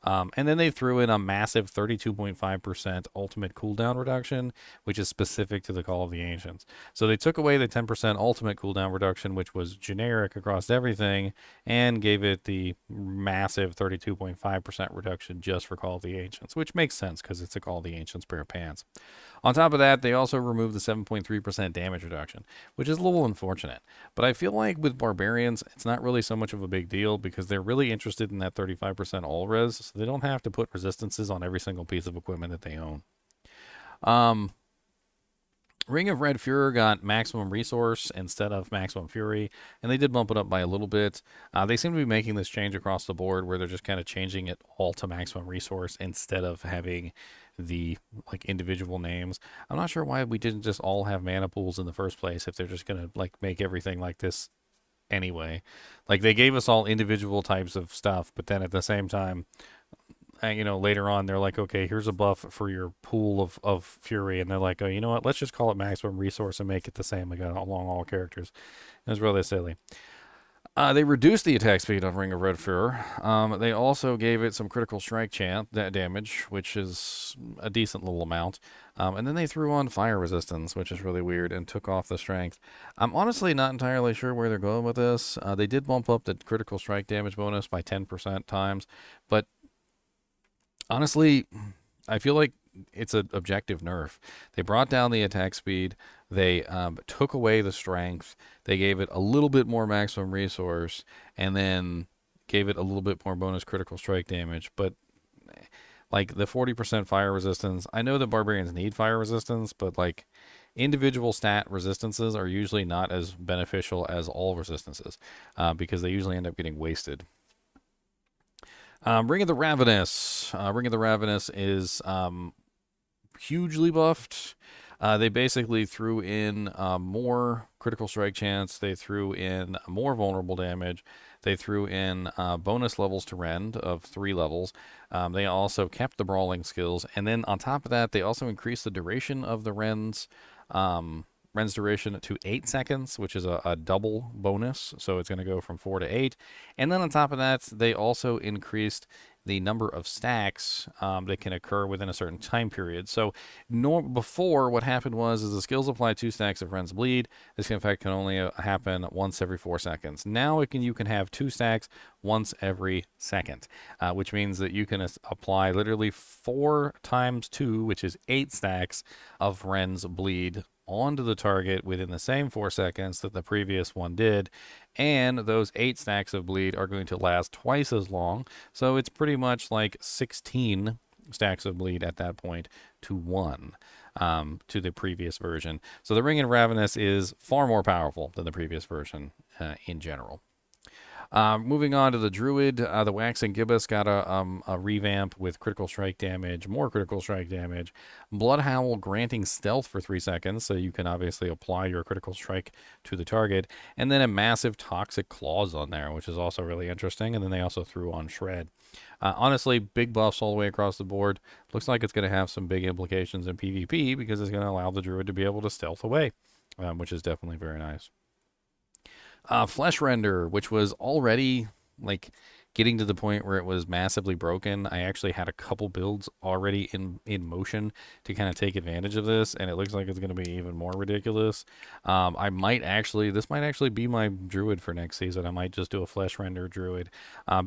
And then they threw in a massive 32.5% ultimate cooldown reduction, which is specific to the Call of the Ancients. So they took away the 10% ultimate cooldown reduction, which was generic across everything, and gave it the massive 32.5% reduction just for Call of the Ancients, which makes sense because it's a Call of the Ancients pair of pants. On top of that, they also removed the 7.3% damage reduction, which is a little unfortunate. But I feel like with Barbarians, it's not really so much of a big deal because they're really interested in that 35% all res, so they don't have to put resistances on every single piece of equipment that they own. Ring of Red Fury got maximum resource instead of maximum fury, and they did bump it up by a little bit. They seem to be making this change across the board where they're just kind of changing it all to maximum resource instead of having the like individual names. I'm not sure why we didn't just all have mana pools in the first place if they're just gonna like make everything like this anyway. Like they gave us all individual types of stuff, but then at the same time, later on they're like, okay, here's a buff for your pool of fury, and they're like, oh, you know what? Let's just call it maximum resource and make it the same again along all characters. It was really silly. They reduced the attack speed of Ring of Red Fury. They also gave it some critical strike damage, which is a decent little amount. And then they threw on fire resistance, which is really weird, and took off the strength. I'm honestly not entirely sure where they're going with this. They did bump up the critical strike damage bonus by 10% times, but honestly, I feel like it's an objective nerf. They brought down the attack speed. They took away the strength. They gave it a little bit more maximum resource, and then gave it a little bit more bonus critical strike damage. But like the 40% fire resistance, I know that barbarians need fire resistance, but like individual stat resistances are usually not as beneficial as all resistances because they usually end up getting wasted. Ring of the Ravenous. Ring of the Ravenous is hugely buffed. They basically threw in more critical strike chance. They threw in more vulnerable damage. They threw in bonus levels to rend of 3 levels. They also kept the brawling skills. And then on top of that, they also increased the duration of the rends. Ren's duration to 8 seconds, which is a double bonus. So it's going to go from 4 to 8. And then on top of that, they also increased the number of stacks that can occur within a certain time period. So before, what happened was the skills apply 2 stacks of Ren's Bleed. This effect can only happen once every 4 seconds. Now you can have 2 stacks once every second, which means that you can apply literally 4 times 2, which is 8 stacks of Ren's Bleed onto the target within the same 4 seconds that the previous one did, and those 8 stacks of bleed are going to last twice as long, so it's pretty much like 16 stacks of bleed at that point to 1 to the previous version. So the Ring of Ravenous is far more powerful than the previous version in general. Moving on to the Druid, the Waxing Gibbous got a revamp with critical strike damage, more critical strike damage, Blood Howl granting stealth for 3 seconds, so you can obviously apply your critical strike to the target, and then a massive toxic claws on there, which is also really interesting, and then they also threw on Shred. Honestly, big buffs all the way across the board. Looks like it's going to have some big implications in PvP because it's going to allow the Druid to be able to stealth away, which is definitely very nice. Flesh Render, which was already like getting to the point where it was massively broken. I actually had a couple builds already in motion to kind of take advantage of this, and it looks like it's going to be even more ridiculous. This might actually be my Druid for next season. I might just do a Flesh Render Druid.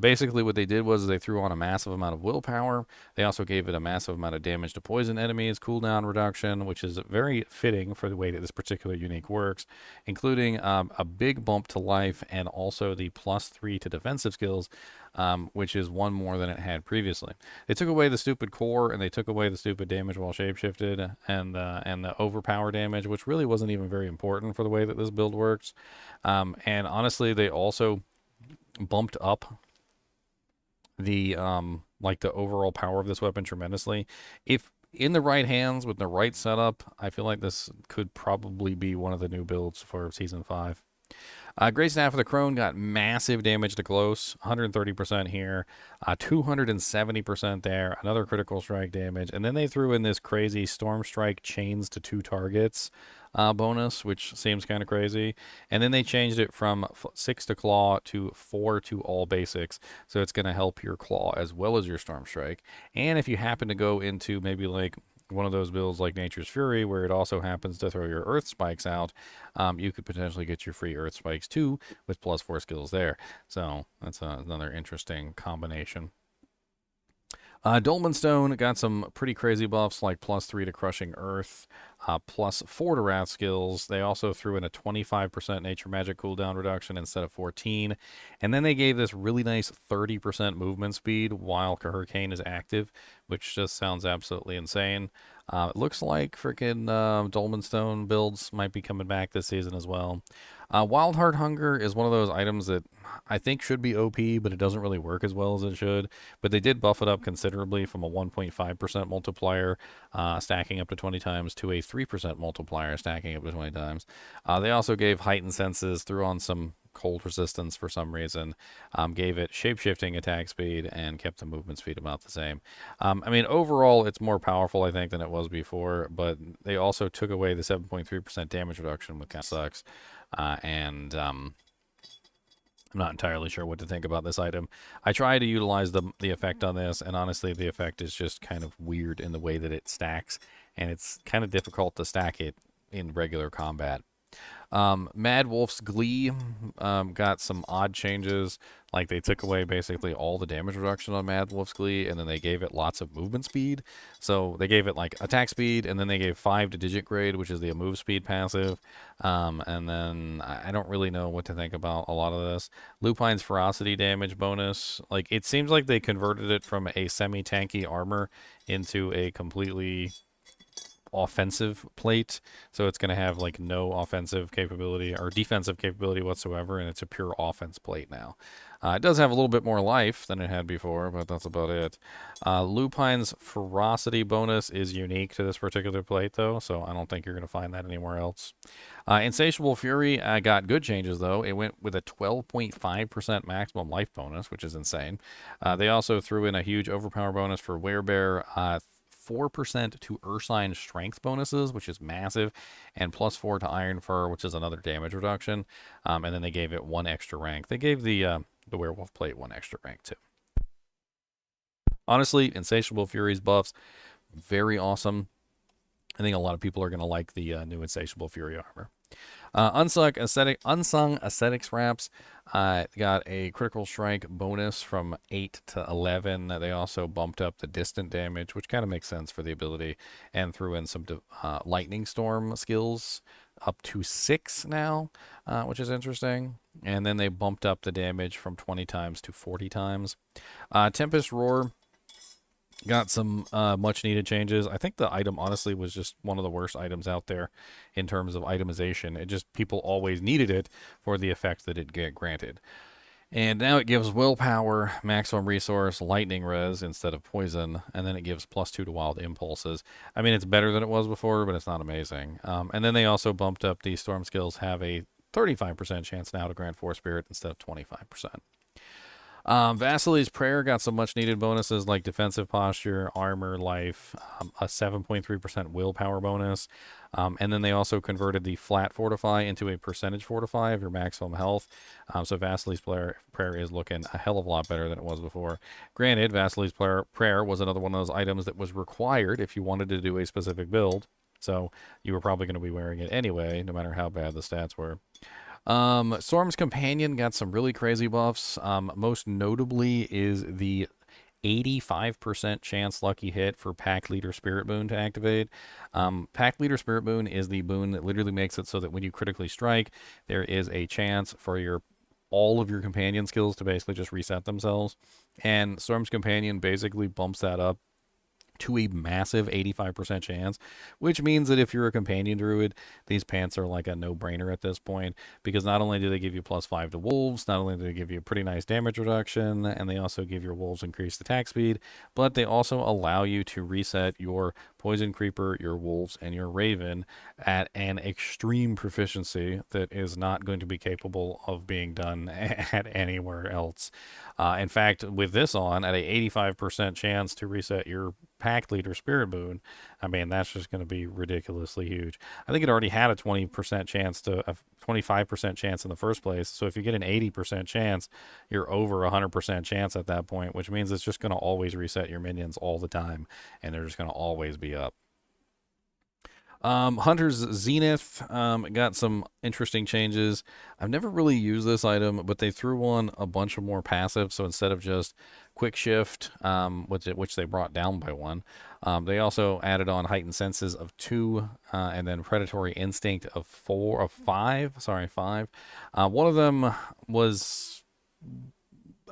Basically what they did was they threw on a massive amount of willpower. They also gave it a massive amount of damage to poison enemies, cooldown reduction, which is very fitting for the way that this particular unique works, including a big bump to life and also the +3 to defensive skills. which is one more than it had previously. They took away the stupid core, and they took away the stupid damage while shapeshifted, and the overpower damage, which really wasn't even very important for the way that this build works. And honestly, they also bumped up the like the overall power of this weapon tremendously. If in the right hands with the right setup, I feel like this could probably be one of the new builds for Season 5. Great Staff of the Crone got massive damage to close, 130% here, 270% there, another critical strike damage, and then they threw in this crazy Storm Strike chains to 2 targets bonus, which seems kind of crazy. And then they changed it from 6 to Claw to 4 to all basics, so it's going to help your Claw as well as your Storm Strike. And if you happen to go into maybe like one of those builds like Nature's Fury, where it also happens to throw your Earth Spikes out, you could potentially get your free Earth Spikes too with +4 skills there. So that's another interesting combination. Dolmen Stone got some pretty crazy buffs like +3 to Crushing Earth, +4 to Wrath skills. They also threw in a 25% Nature Magic cooldown reduction instead of 14. And then they gave this really nice 30% movement speed while Hurricane is active, which just sounds absolutely insane. It looks like freaking Dolmen Stone builds might be coming back this season as well. Wild Heart Hunger is one of those items that I think should be OP, but it doesn't really work as well as it should. But they did buff it up considerably from a 1.5% multiplier stacking up to 20 times to a 3% multiplier stacking up to 20 times. They also gave Heightened Senses, threw on some cold resistance for some reason, gave it shape-shifting attack speed, and kept the movement speed about the same. I mean, overall, it's more powerful, I think, than it was before, but they also took away the 7.3% damage reduction, which kind of sucks. I'm not entirely sure what to think about this item. I try to utilize the effect on this, and honestly, the effect is just kind of weird in the way that it stacks, and it's kind of difficult to stack it in regular combat. Mad Wolf's Glee got some odd changes. Like they took away basically all the damage reduction on Mad Wolf's Glee, and then they gave it lots of movement speed. So they gave it like attack speed, and then they gave 5 to Digit Grade, which is the move speed passive. And then I don't really know what to think about a lot of this. Lupine's Ferocity damage bonus. Like it seems like they converted it from a semi-tanky armor into a completely offensive plate, so it's going to have like no offensive capability or defensive capability whatsoever, and it's a pure offense plate now. It does have a little bit more life than it had before, but that's about it. Lupine's Ferocity bonus is unique to this particular plate, though, so I don't think you're going to find that anywhere else. Insatiable Fury got good changes, though. It went with a 12.5% maximum life bonus, which is insane. They also threw in a huge overpower bonus for Werebear, 4% to Ursine strength bonuses, which is massive, and +4 to Iron Fur, which is another damage reduction. And then they gave it 1 extra rank. They gave the Werewolf plate 1 extra rank too. Honestly, Insatiable Fury's buffs, very awesome. I think a lot of people are going to like the new Insatiable Fury armor. Unsung Ascetics Wraps got a critical strike bonus from 8 to 11. They also bumped up the distant damage, which kind of makes sense for the ability, and threw in some Lightning Storm skills up to 6 now, which is interesting. And then they bumped up the damage from 20 times to 40 times. Tempest Roar got some much needed changes. I think the item honestly was just one of the worst items out there in terms of itemization. It just, people always needed it for the effect that it get granted. And now it gives willpower, maximum resource, lightning res instead of poison, and then it gives +2 to wild impulses. I mean, it's better than it was before, but it's not amazing. And then they also bumped up the storm skills, have a 35% chance now to grant Force Spirit instead of 25%. Vasily's Prayer got some much needed bonuses like defensive posture, armor, life, a 7.3% willpower bonus. And then they also converted the flat fortify into a percentage fortify of your maximum health. So Vasily's Prayer is looking a hell of a lot better than it was before. Granted, Vasily's Prayer was another one of those items that was required if you wanted to do a specific build. So you were probably going to be wearing it anyway, no matter how bad the stats were. Storm's Companion got some really crazy buffs. Most notably is the 85% chance lucky hit for Pack Leader Spirit Boon to activate. Pack Leader Spirit Boon is the boon that literally makes it so that when you critically strike, there is a chance for your all of your companion skills to basically just reset themselves. And Storm's Companion basically bumps that up to a massive 85% chance, which means that if you're a companion druid, these pants are like a no-brainer at this point, because not only do they give you +5 to wolves, not only do they give you a pretty nice damage reduction, and they also give your wolves increased attack speed, but they also allow you to reset your poison creeper, your wolves, and your raven at an extreme proficiency that is not going to be capable of being done at anywhere else. In fact, with this on, at a 85% chance to reset your pack leader spirit boon, I mean, that's just going to be ridiculously huge. I think it already had a 20% chance to a 25% chance in the first place. So if you get an 80% chance, you're over 100% chance at that point, which means it's just going to always reset your minions all the time, and they're just going to always be up. Hunter's Zenith got some interesting changes. I've never really used this item, but they threw on a bunch of more passives. So instead of just Quick Shift, which they brought down by 1, they also added on Heightened Senses of 2, and then Predatory Instinct of 5. Sorry, 5. One of them was,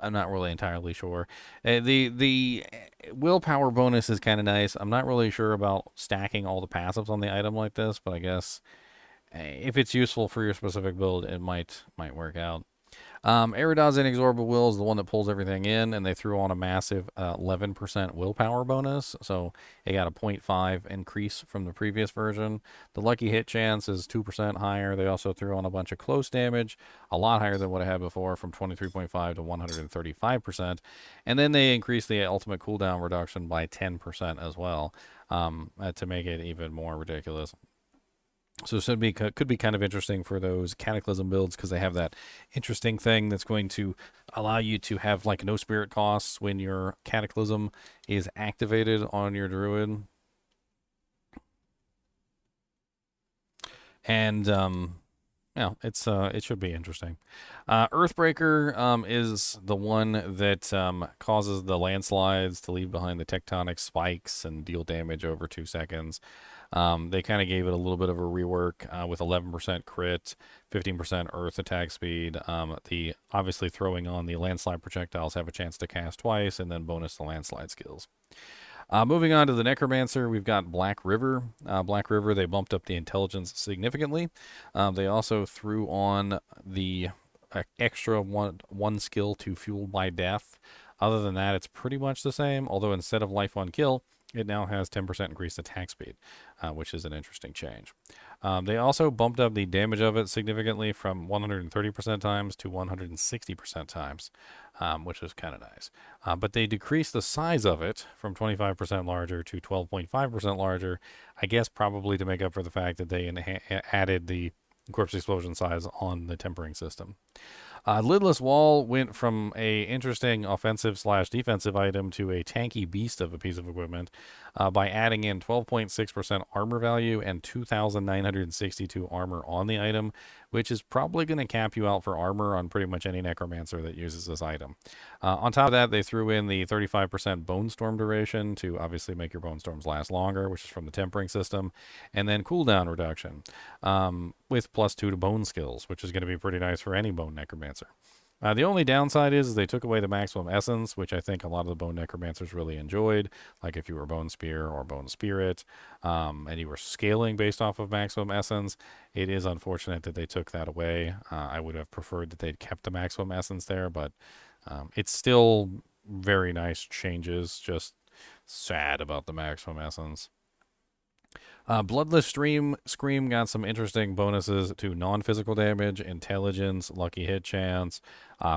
I'm not really entirely sure. The willpower bonus is kind of nice. I'm not really sure about stacking all the passives on the item like this, but I guess if it's useful for your specific build, it might work out. Eridan's Inexorable Will is the one that pulls everything in, and they threw on a massive 11% willpower bonus, so it got a 0.5 increase from the previous version. The lucky hit chance is 2% higher. They also threw on a bunch of close damage, a lot higher than what I had before, from 23.5 to 135%, and then they increased the ultimate cooldown reduction by 10% as well, to make it even more ridiculous. So this could be kind of interesting for those Cataclysm builds, because they have that interesting thing that's going to allow you to have like no spirit costs when your Cataclysm is activated on your Druid. And yeah, it should be interesting. Earthbreaker is the one that causes the landslides to leave behind the tectonic spikes and deal damage over 2 seconds. They kind of gave it a little bit of a rework with 11% crit, 15% earth attack speed. The obviously throwing on the landslide projectiles have a chance to cast twice, and then bonus the landslide skills. Moving on to the Necromancer, we've got Black River. Black River, they bumped up the intelligence significantly. They also threw on the extra one skill to Fueled by Death. Other than that, it's pretty much the same, although instead of life on kill, it now has 10% increased attack speed, which is an interesting change. They also bumped up the damage of it significantly from 130% times to 160% times, which is kind of nice. But they decreased the size of it from 25% larger to 12.5% larger, I guess probably to make up for the fact that they added the corpse explosion size on the tempering system. Lidless Wall went from a interesting offensive/defensive item to a tanky beast of a piece of equipment by adding in 12.6% armor value and 2,962 armor on the item, which is probably going to cap you out for armor on pretty much any Necromancer that uses this item. On top of that, they threw in the 35% Bone Storm duration to obviously make your Bone Storms last longer, which is from the tempering system, and then cooldown reduction with +2 to bone skills, which is going to be pretty nice for any Bone Necromancer. The only downside is they took away the maximum essence, which I think a lot of the Bone Necromancers really enjoyed. Like if you were Bone Spear or Bone Spirit, and you were scaling based off of maximum essence, it is unfortunate that they took that away. I would have preferred that they'd kept the maximum essence there, but it's still very nice changes. Just sad about the maximum essence. Bloodless Scream got some interesting bonuses to non-physical damage, intelligence, lucky hit chance,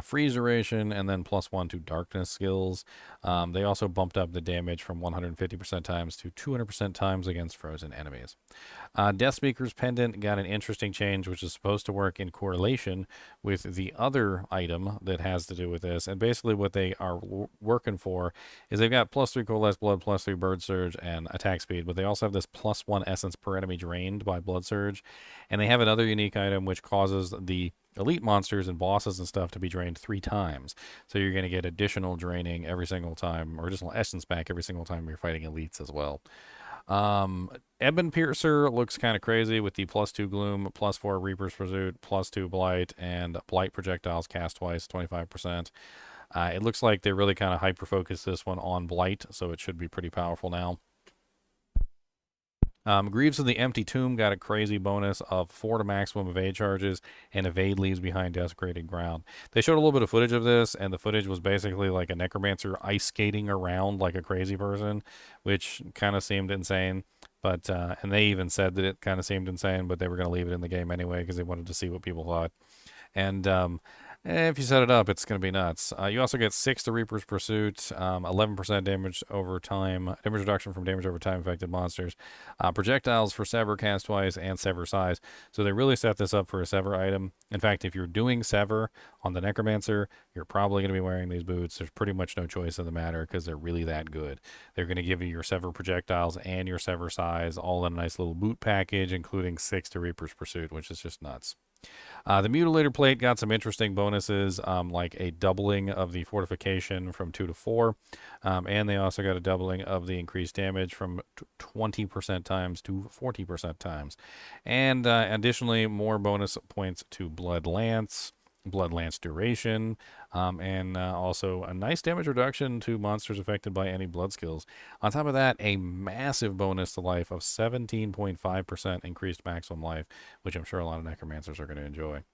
freeze duration, and then +1 to darkness skills. They also bumped up the damage from 150% times to 200% times against frozen enemies. Deathspeaker's Pendant got an interesting change, which is supposed to work in correlation with the other item that has to do with this. And basically what they are working for is they've got +3 Coalesced Blood, +3 Bird Surge, and attack speed, but they also have this +1 essence per enemy drained by Blood Surge. And they have another unique item which causes the elite monsters and bosses and stuff to be drained 3 times. So you're going to get additional draining every single time, or additional essence back every single time you're fighting elites as well. Ebon Piercer looks kind of crazy with the +2 Gloom, +4 Reaper's Pursuit, +2 Blight, and Blight projectiles cast twice, 25%. It looks like they really kind of hyper-focused this one on Blight, so it should be pretty powerful now. Greaves of the Empty Tomb got a crazy bonus of 4 to maximum evade charges, and evade leaves behind desecrated ground. They showed a little bit of footage of this, and the footage was basically like a necromancer ice skating around like a crazy person, which kind of seemed insane. But and they even said that it kind of seemed insane, but they were going to leave it in the game anyway because they wanted to see what people thought. And if you set it up, it's going to be nuts. You also get 6 to Reaper's Pursuit, 11% damage over time, damage reduction from damage over time affected monsters, projectiles for Sever cast twice, and Sever size. So they really set this up for a Sever item. In fact, if you're doing Sever on the Necromancer, you're probably going to be wearing these boots. There's pretty much no choice in the matter because they're really that good. They're going to give you your Sever projectiles and your Sever size all in a nice little boot package, including 6 to Reaper's Pursuit, which is just nuts. The Mutilator Plate got some interesting bonuses, like a doubling of the fortification from 2 to 4, and they also got a doubling of the increased damage from 20% times to 40% times. And additionally, more bonus points to Blood Lance duration, and also a nice damage reduction to monsters affected by any blood skills. On top of that, a massive bonus to life of 17.5% increased maximum life, which I'm sure a lot of necromancers are going to enjoy.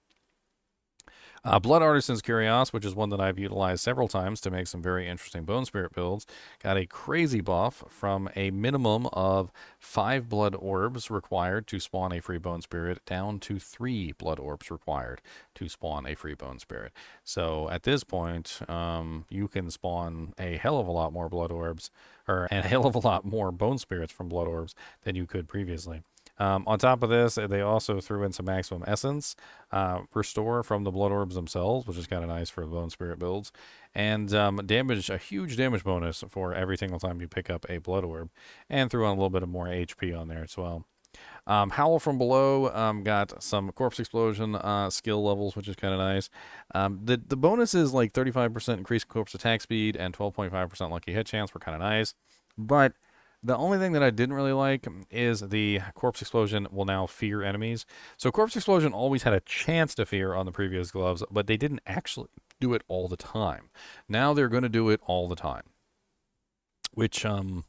Blood Artisan's Curios, which is one that I've utilized several times to make some very interesting Bone Spirit builds, got a crazy buff from a minimum of 5 Blood Orbs required to spawn a free Bone Spirit down to 3 Blood Orbs required to spawn a free Bone Spirit. So at this point, you can spawn a hell of a lot more Blood Orbs, or a hell of a lot more Bone Spirits from Blood Orbs than you could previously. On top of this, they also threw in some maximum essence restore from the blood orbs themselves, which is kind of nice for bone spirit builds, and a huge damage bonus for every single time you pick up a blood orb, and threw on a little bit of more HP on there as well. Howl from Below got some Corpse Explosion skill levels, which is kind of nice. The bonuses like 35% increased corpse attack speed and 12.5% lucky hit chance were kind of nice, but the only thing that I didn't really like is the Corpse Explosion will now fear enemies. So Corpse Explosion always had a chance to fear on the previous gloves, but they didn't actually do it all the time. Now they're going to do it all the time, which I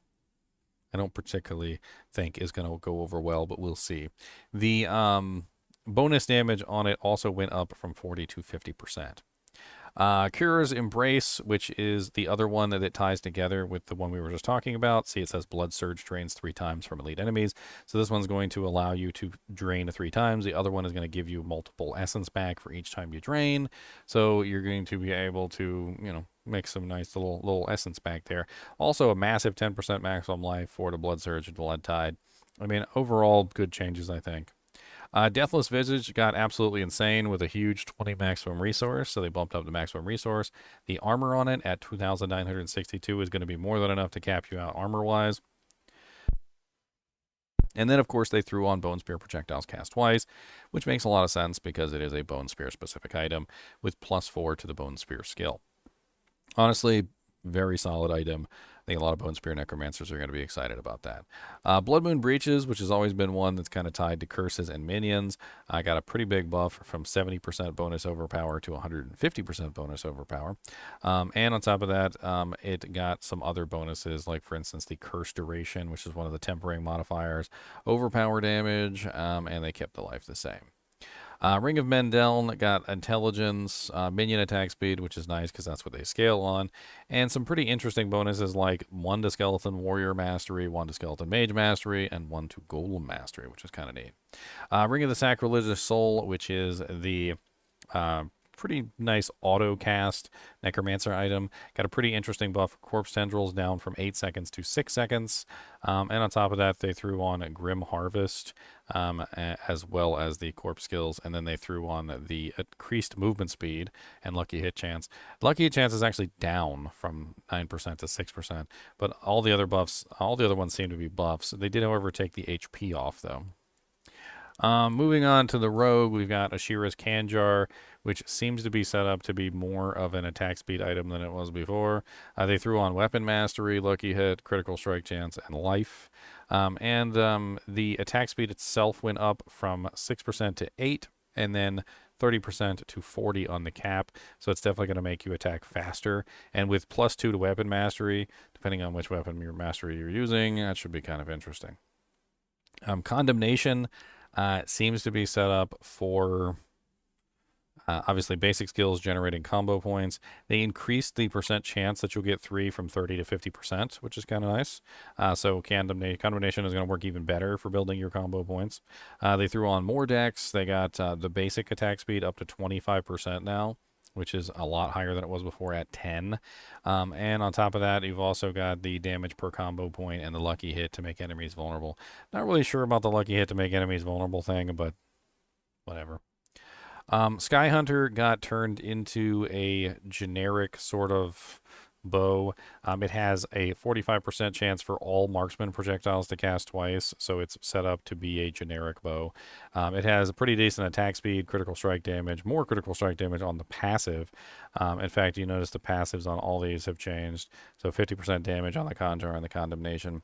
don't particularly think is going to go over well, but we'll see. The bonus damage on it also went up from 40 to 50%. Kira's Embrace, which is the other one that ties together with the one we were just talking about. See, it says Blood Surge drains 3 times from elite enemies. So this one's going to allow you to drain 3 times. The other one is going to give you multiple essence back for each time you drain. So you're going to be able to, make some nice little essence back there. Also, a massive 10% maximum life for the Blood Surge and Blood Tide. I mean, overall, good changes, I think. Deathless Visage got absolutely insane with a huge 20 maximum resource, so they bumped up the maximum resource. The armor on it at 2,962 is going to be more than enough to cap you out armor-wise. And then, of course, they threw on Bone Spear projectiles cast twice, which makes a lot of sense because it is a Bone Spear-specific item with +4 to the Bone Spear skill. Honestly, very solid item. I think a lot of Bone Spear Necromancers are going to be excited about that. Blood Moon Breaches, which has always been one that's kind of tied to curses and minions, got a pretty big buff from 70% bonus overpower to 150% bonus overpower. And on top of that, it got some other bonuses, like, for instance, the Curse Duration, which is one of the tempering modifiers, overpower damage, and they kept the life the same. Ring of Mendeln got intelligence, minion attack speed, which is nice because that's what they scale on, and some pretty interesting bonuses like 1 to Skeleton Warrior Mastery, 1 to Skeleton Mage Mastery, and 1 to Golem Mastery, which is kind of neat. Ring of the Sacrilegious Soul, which is the pretty nice auto cast Necromancer item. Got a pretty interesting buff. Corpse Tendrils down from 8 seconds to 6 seconds. And on top of that, they threw on a Grim Harvest, as well as the corpse skills. And then they threw on the increased movement speed and lucky hit chance. Lucky hit chance is actually down from 9% to 6%. But all the other ones seem to be buffs. They did, however, take the HP off, though. Moving on to the Rogue, we've got Ashira's Kanjar, which seems to be set up to be more of an attack speed item than it was before. They threw on Weapon Mastery, Lucky Hit, Critical Strike Chance, and Life. The attack speed itself went up from 6% to 8, and then 30% to 40 on the cap. So it's definitely going to make you attack faster. And with +2 to Weapon Mastery, depending on which weapon mastery you're using, that should be kind of interesting. Condemnation seems to be set up for obviously basic skills generating combo points. They increased the percent chance that you'll get 3 from 30 to 50%, which is kind of nice. So condemnation is going to work even better for building your combo points. They threw on more decks. They got the basic attack speed up to 25% now, which is a lot higher than it was before at 10. And on top of that, you've also got the damage per combo point and the lucky hit to make enemies vulnerable. Not really sure about the lucky hit to make enemies vulnerable thing, but whatever. Sky Hunter got turned into a generic sort of bow. It has a 45% chance for all marksman projectiles to cast twice, so it's set up to be a generic bow. It has a pretty decent attack speed, critical strike damage, more critical strike damage on the passive. In fact, you notice the passives on all these have changed. So 50% damage on the Conjure and the Condemnation.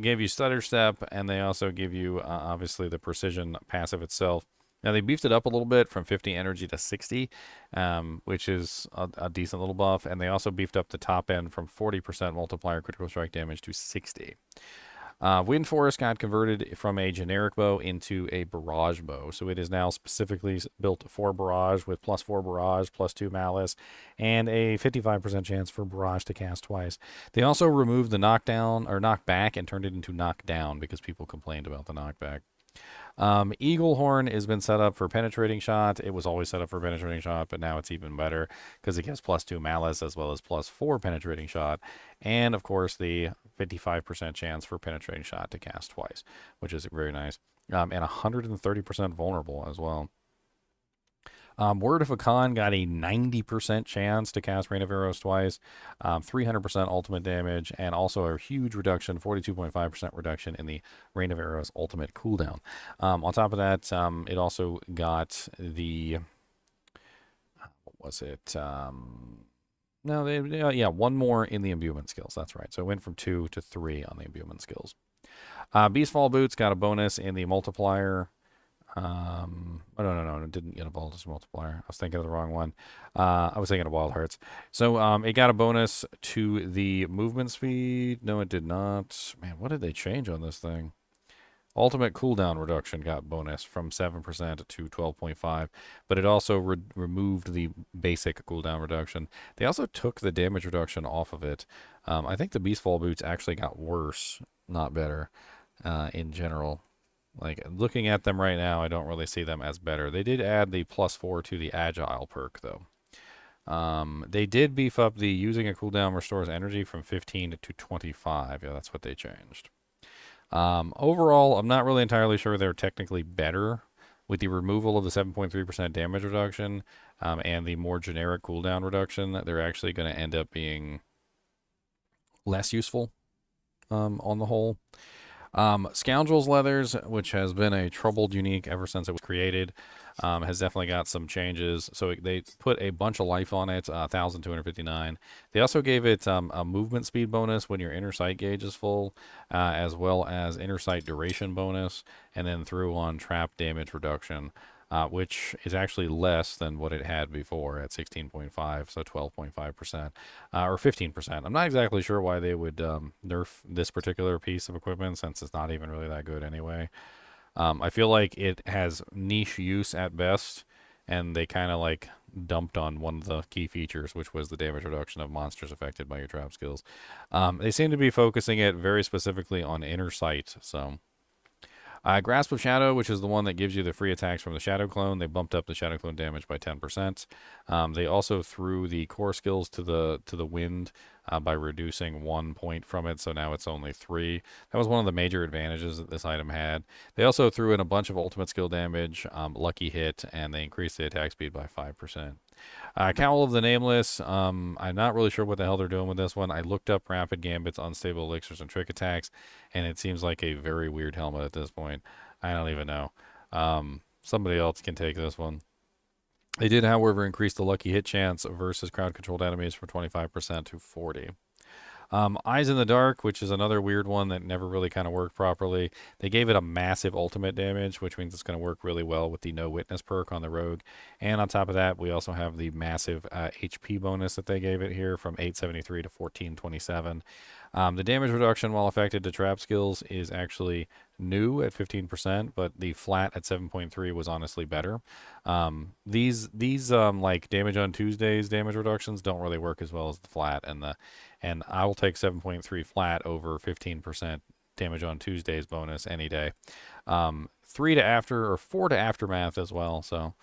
Gave you Stutter Step, and they also give you, obviously, the Precision passive itself. Now, they beefed it up a little bit from 50 energy to 60, which is a decent little buff. And they also beefed up the top end from 40% multiplier critical strike damage to 60. Wind Forest got converted from a generic bow into a barrage bow. So it is now specifically built for barrage with +4 barrage, +2 malice, and a 55% chance for barrage to cast twice. They also removed the knockdown or knockback and turned it into knockdown because people complained about the knockback. Eagle Horn has been set up for penetrating shot. It was always set up for penetrating shot, but now it's even better because it gives +2 malice as well as +4 penetrating shot. And of course, the 55% chance for penetrating shot to cast twice, which is very nice. And 130% vulnerable as well. Word of Akan got a 90% chance to cast Rain of Arrows twice, 300% ultimate damage, and also a huge reduction, 42.5% reduction in the Rain of Arrows ultimate cooldown. On top of that, it also got the, what was it? No, one more in the imbuement skills. That's right. So it went from 2 to 3 on the imbuement skills. Beastfall Boots got a bonus in the multiplier. No, it didn't get a bonus multiplier. I was thinking of the wrong one. I was thinking of Wild Hearts. So it got a bonus to the movement speed. No, it did not. Man, what did they change on this thing? Ultimate cooldown reduction got bonus from 7% to 12.5, but it also removed the basic cooldown reduction. They also took the damage reduction off of it. I think the Beastfall Boots actually got worse, not better, in general. Like, looking at them right now, I don't really see them as better. They did add the +4 to the Agile perk, though. They did beef up the using a cooldown restores energy from 15 to 25. Yeah, that's what they changed. Overall, I'm not really entirely sure they're technically better. With the removal of the 7.3% damage reduction and the more generic cooldown reduction, they're actually going to end up being less useful on the whole. Scoundrel's Leathers, which has been a troubled unique ever since it was created, has definitely got some changes. So they put a bunch of life on it, 1,259. They also gave it a movement speed bonus when your inner sight gauge is full, as well as inner sight duration bonus, and then threw on trap damage reduction. Which is actually less than what it had before at 16.5, so 12.5%, or 15%. I'm not exactly sure why they would nerf this particular piece of equipment since it's not even really that good anyway. I feel like it has niche use at best, and they kind of like dumped on one of the key features, which was the damage reduction of monsters affected by your trap skills. They seem to be focusing it very specifically on inner sight, so... Grasp of Shadow, which is the one that gives you the free attacks from the Shadow Clone. They bumped up the Shadow Clone damage by 10%. They also threw the core skills to the wind by reducing 1 point from it, so now it's only 3. That was one of the major advantages that this item had. They also threw in a bunch of ultimate skill damage, lucky hit, and they increased the attack speed by 5%. Cowl of the Nameless, I'm not really sure what the hell they're doing with this one. I looked up Rapid Gambits, Unstable Elixirs, and Trick Attacks, and it seems like a very weird helmet at this point. I don't even know. Somebody else can take this one. They did, however, increase the lucky hit chance versus crowd-controlled enemies from 25% to 40. Eyes in the Dark, which is another weird one that never really kind of worked properly. They gave it a massive ultimate damage, which means it's going to work really well with the No Witness perk on the Rogue. And on top of that, we also have the massive HP bonus that they gave it here from 873 to 1427. The damage reduction while affected to trap skills is actually new at 15%, but the flat at 7.3 was honestly better. These like damage on Tuesdays damage reductions don't really work as well as the flat, and I will take 7.3 flat over 15% damage on Tuesdays bonus any day. 3 to after or 4 to aftermath as well. So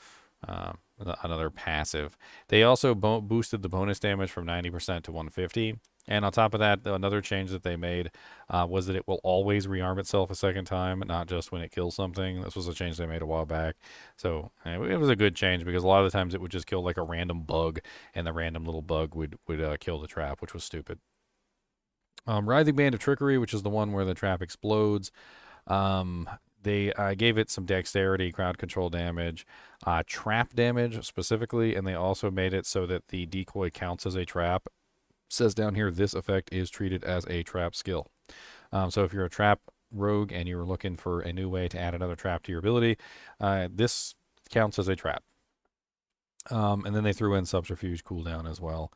another passive. They also boosted the bonus damage from 90% to 150. And on top of that, another change that they made was that it will always rearm itself a second time, not just when it kills something. This was a change they made a while back. So it was a good change because a lot of the times it would just kill like a random bug, and the random little bug would kill the trap, which was stupid. Writhing Band of Trickery, which is the one where the trap explodes. They gave it some dexterity, crowd control damage, trap damage specifically, and they also made it so that the decoy counts as a trap. It says down here, this effect is treated as a trap skill. So if you're a trap rogue and you're looking for a new way to add another trap to your ability, this counts as a trap. And then they threw in subterfuge cooldown as well,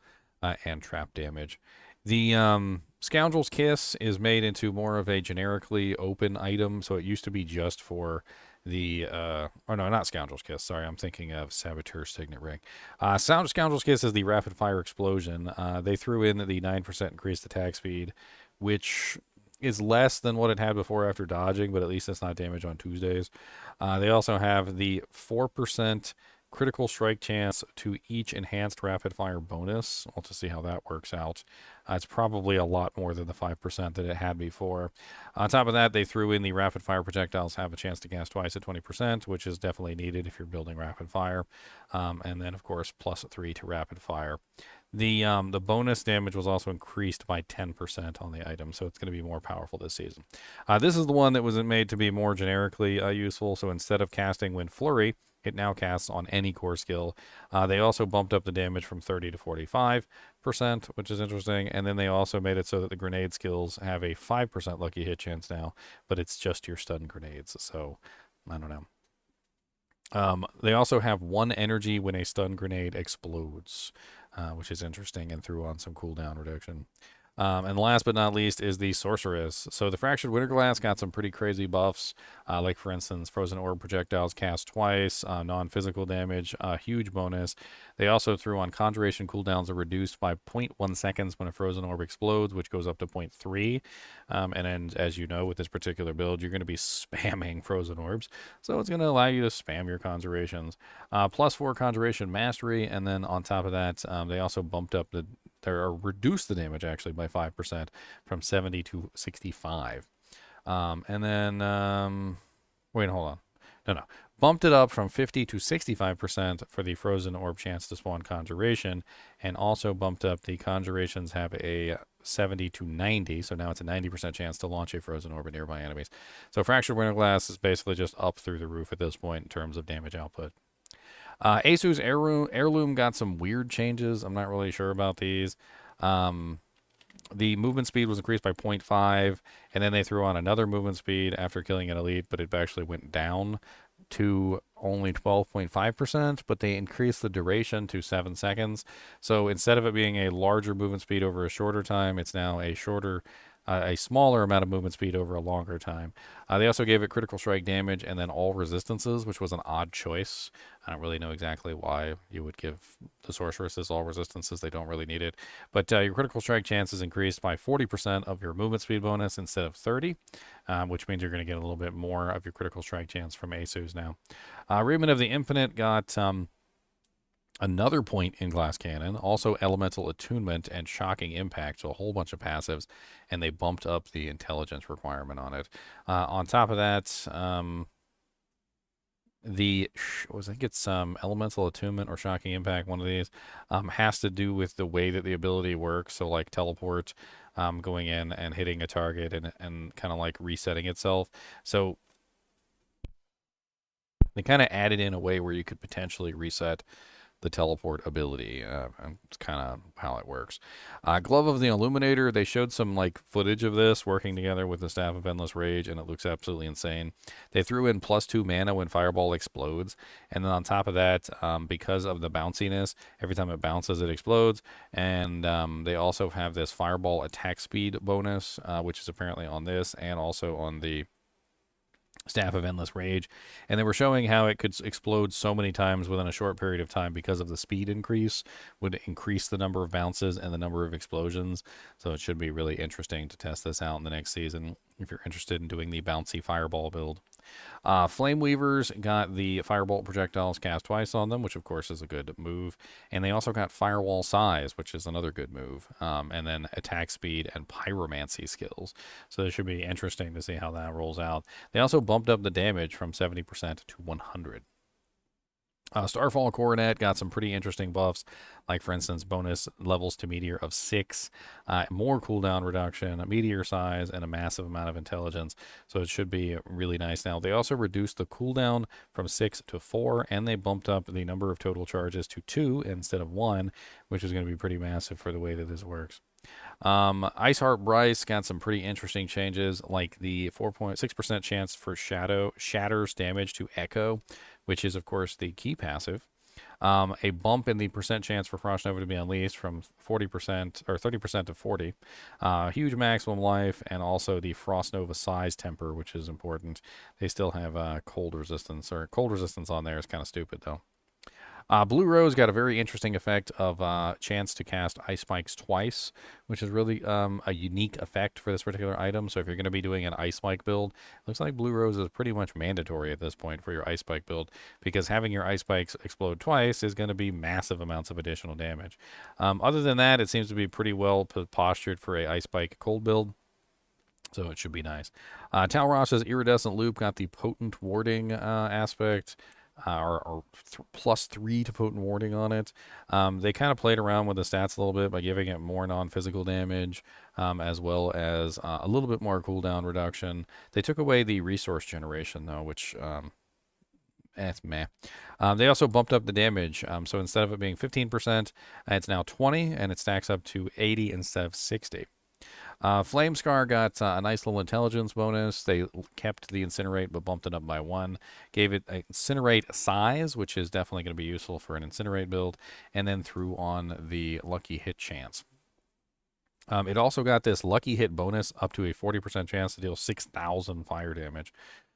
and trap damage. The Scoundrel's Kiss is made into more of a generically open item, so it used to be just for the, oh no, not Scoundrel's Kiss, sorry, I'm thinking of Saboteur's Signet Ring. Scoundrel's Kiss is the rapid fire explosion. They threw in the 9% increased attack speed, which is less than what it had before after dodging, but at least it's not damage on Tuesdays. They also have the 4% critical strike chance to each enhanced rapid fire bonus. I'll just see how that works out. It's probably a lot more than the 5% that it had before. On top of that, they threw in the rapid fire projectiles have a chance to cast twice at 20%, which is definitely needed if you're building rapid fire. And then, of course, +3 to rapid fire. The bonus damage was also increased by 10% on the item, so it's going to be more powerful this season. This is the one that was made to be more generically useful, so instead of casting Wind Flurry, it now casts on any core skill. They also bumped up the damage from 30 to 45%, which is interesting, and then they also made it so that the grenade skills have a 5% lucky hit chance now, but it's just your stun grenades, so I don't know. They also have 1 energy when a stun grenade explodes, which is interesting, and threw on some cooldown reduction. And last but not least is the Sorceress. So the Fractured Winterglass got some pretty crazy buffs, like for instance, Frozen Orb projectiles cast twice, non-physical damage, huge bonus. They also threw on Conjuration cooldowns are reduced by 0.1 seconds when a Frozen Orb explodes, which goes up to 0.3. And then, as you know, with this particular build, you're going to be spamming Frozen Orbs, so it's going to allow you to spam your Conjurations. +4 Conjuration Mastery, and then on top of that, they also bumped up or reduced the damage actually by 5% from 70 to 65. And then, wait, hold on. No. Bumped it up from 50 to 65% for the Frozen Orb chance to spawn Conjuration, and also bumped up the Conjurations have a 70 to 90, so now it's a 90% chance to launch a Frozen Orb at nearby enemies. So Fractured Winterglass is basically just up through the roof at this point in terms of damage output. Asu's Heirloom got some weird changes. I'm not really sure about these. The movement speed was increased by 0.5, and then they threw on another movement speed after killing an elite, but it actually went down to only 12.5%, but they increased the duration to 7 seconds. So instead of it being a larger movement speed over a shorter time, it's now a smaller amount of movement speed over a longer time. They also gave it critical strike damage and then all resistances, which was an odd choice. I don't really know exactly why you would give the sorceresses all resistances. They don't really need it. But your critical strike chance is increased by 40% of your movement speed bonus instead of 30, which means you're going to get a little bit more of your critical strike chance from Asu's now. Raiment of the Infinite got another point in Glass Cannon, also Elemental Attunement and Shocking Impact, so a whole bunch of passives, and they bumped up the intelligence requirement on it. On top of that, I think it's Elemental Attunement or Shocking Impact, one of these, has to do with the way that the ability works, so like teleport, going in and hitting a target and kind of like resetting itself. So They kind of added in a way where you could potentially reset the teleport ability. It's kind of how it works. Glove of the Illuminator, they showed some like footage of this working together with the Staff of Endless Rage, and it looks absolutely insane. They threw in +2 mana when Fireball explodes, and then on top of that, because of the bounciness, every time it bounces, it explodes. And they also have this Fireball attack speed bonus, which is apparently on this and also on the Staff of Endless Rage, and they were showing how it could explode so many times within a short period of time because of the speed increase would increase the number of bounces and the number of explosions. So it should be really interesting to test this out in the next season if you're interested in doing the bouncy fireball build. Flame Weavers got the Firebolt projectiles cast twice on them, which of course is a good move. And they also got Firewall Size, which is another good move. And then attack speed and pyromancy skills. So it should be interesting to see how that rolls out. They also bumped up the damage from 70% to 100. Starfall Coronet got some pretty interesting buffs, like for instance, bonus levels to Meteor of 6, more cooldown reduction, a Meteor size, and a massive amount of intelligence. So it should be really nice now. They also reduced the cooldown from 6 to 4, and they bumped up the number of total charges to 2 instead of 1, which is going to be pretty massive for the way that this works. Iceheart Bryce got some pretty interesting changes, like the 4.6% chance for shatters damage to Echo, which is, of course, the key passive. A bump in the percent chance for Frost Nova to be unleashed from 40% or 30% to 40. Huge maximum life, and also the Frost Nova size temper, which is important. They still have cold resistance, or cold resistance on there is kind of stupid, though. Blue Rose got a very interesting effect of chance to cast Ice Spikes twice, which is really a unique effect for this particular item. So if you're going to be doing an Ice Spike build, looks like Blue Rose is pretty much mandatory at this point for your Ice Spike build, because having your Ice Spikes explode twice is going to be massive amounts of additional damage. Other than that, it seems to be pretty well postured for a Ice Spike cold build. So it should be nice. Talross's Iridescent Loop got the potent warding aspect. Or +3 to potent warding on it. They kind of played around with the stats a little bit by giving it more non-physical damage, as well as a little bit more cooldown reduction. They took away the resource generation, though, which it's meh. They also bumped up the damage. So instead of it being 15%, it's now 20, and it stacks up to 80 instead of 60. Flamescar got a nice little intelligence bonus. They kept the Incinerate but bumped it up by 1. Gave it an Incinerate size, which is definitely going to be useful for an Incinerate build, and then threw on the Lucky Hit chance. It also got this Lucky Hit bonus up to a 40% chance to deal 6,000 fire damage,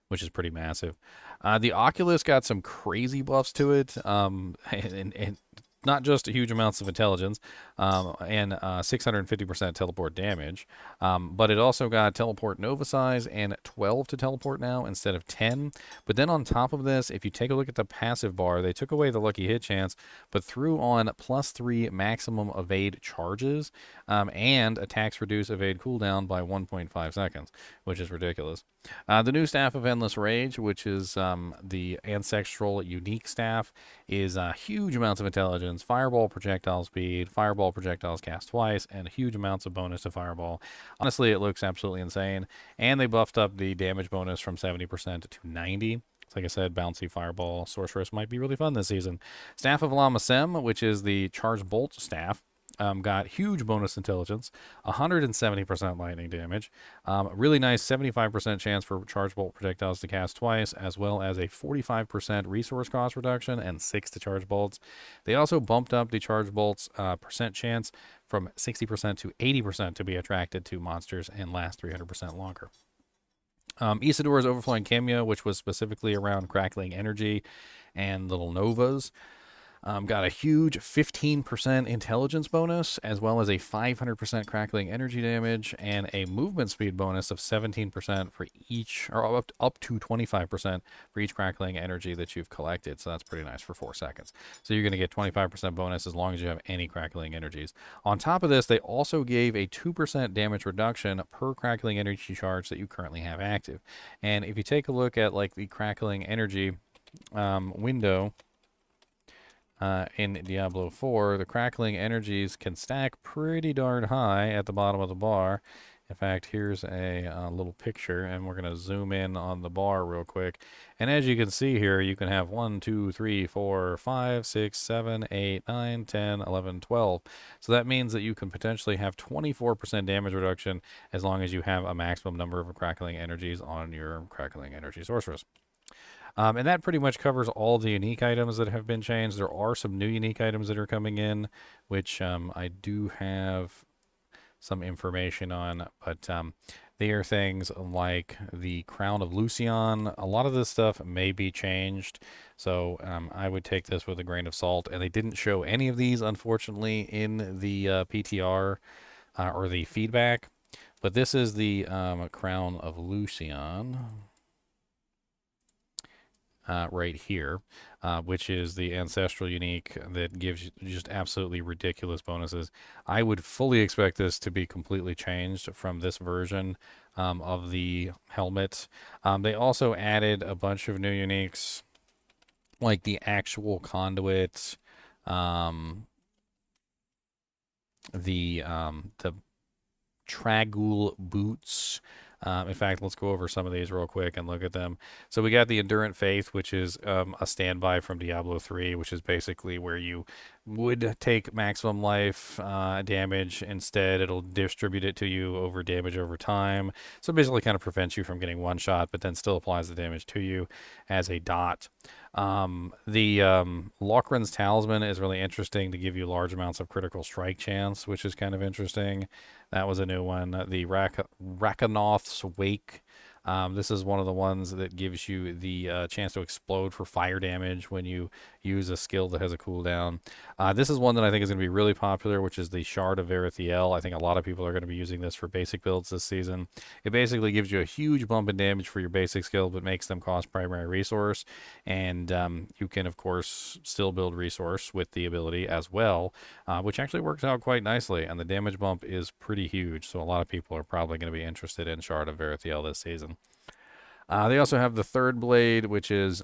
which is pretty massive. The Oculus got some crazy buffs to it, and not just huge amounts of intelligence and 650% teleport damage, but it also got teleport Nova size and 12 to teleport now instead of 10. But then on top of this, if you take a look at the passive bar, they took away the Lucky Hit chance, but threw on +3 maximum evade charges, and attacks reduce evade cooldown by 1.5 seconds, which is ridiculous. The new Staff of Endless Rage, which is the Ancestral Unique Staff, is huge amounts of intelligence, fireball projectile speed, fireball projectiles cast twice, and huge amounts of bonus to fireball. Honestly, it looks absolutely insane. And they buffed up the damage bonus from 70% to 90%. Like I said, bouncy fireball sorceress might be really fun this season. Staff of Lama Sem, which is the charge bolt staff, got huge bonus intelligence, 170% lightning damage, really nice 75% chance for charge bolt projectiles to cast twice, as well as a 45% resource cost reduction and 6 to charge bolts. They also bumped up the charge bolts percent chance from 60% to 80% to be attracted to monsters and last 300% longer. Isidore's Overflowing Cameo, which was specifically around crackling energy and little novas, got a huge 15% intelligence bonus, as well as a 500% crackling energy damage, and a movement speed bonus of 17% for each, or up to 25% for each crackling energy that you've collected. So that's pretty nice for 4 seconds. So you're going to get 25% bonus as long as you have any crackling energies. On top of this, they also gave a 2% damage reduction per crackling energy charge that you currently have active. And if you take a look at like the crackling energy window, in Diablo 4, the crackling energies can stack pretty darn high at the bottom of the bar. In fact, here's a little picture, and we're going to zoom in on the bar real quick. And as you can see here, you can have 1, 2, 3, 4, 5, 6, 7, 8, 9, 10, 11, 12. So that means that you can potentially have 24% damage reduction as long as you have a maximum number of crackling energies on your crackling energy sorceress. And that pretty much covers all the unique items that have been changed. There are some new unique items that are coming in, which I do have some information on, but they are things like the Crown of Lucian. A lot of this stuff may be changed, so I would take this with a grain of salt. And they didn't show any of these, unfortunately, in the PTR or the feedback. But this is the Crown of Lucian. Right here, which is the Ancestral Unique that gives you just absolutely ridiculous bonuses. I would fully expect this to be completely changed from this version of the helmet. They also added a bunch of new uniques, like the actual conduit, the Tragul boots. In fact, let's go over some of these real quick and look at them. So we got the Endurant Faith, which is a standby from Diablo 3, which is basically where you would take maximum life damage. Instead, it'll distribute it to you over damage over time. So basically kind of prevents you from getting one shot, but then still applies the damage to you as a dot. The Lochran's Talisman is really interesting to give you large amounts of critical strike chance, which is kind of interesting. That was a new one. The Rakanoth's Wake. This is one of the ones that gives you the chance to explode for fire damage when you use a skill that has a cooldown. This is one that I think is going to be really popular, which is the Shard of Verithiel. I think a lot of people are going to be using this for basic builds this season. It basically gives you a huge bump in damage for your basic skill, but makes them cost primary resource. And you can, of course, still build resource with the ability as well, which actually works out quite nicely. And the damage bump is pretty huge, so a lot of people are probably going to be interested in Shard of Verithiel this season. They also have the Third Blade, which is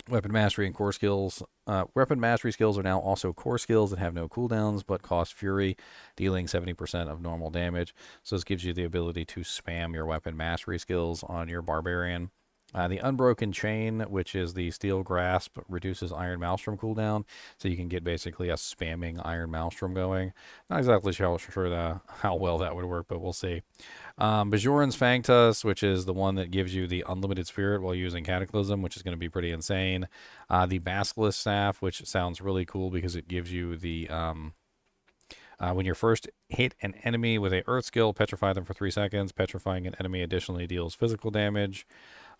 weapon mastery and core skills. Weapon mastery skills are now also core skills that have no cooldowns but cost fury, dealing 70% of normal damage. So this gives you the ability to spam your weapon mastery skills on your barbarian. The Unbroken Chain, which is the Steel Grasp, reduces Iron Maelstrom cooldown, so you can get basically a spamming Iron Maelstrom going. Not exactly sure how well that would work, but we'll see. Bajoran's Fangtus, which is the one that gives you the unlimited spirit while using Cataclysm, which is going to be pretty insane. The Basilisk Staff, which sounds really cool because it gives you the when you're first hit an enemy with a Earth skill, petrify them for 3 seconds. Petrifying an enemy additionally deals physical damage.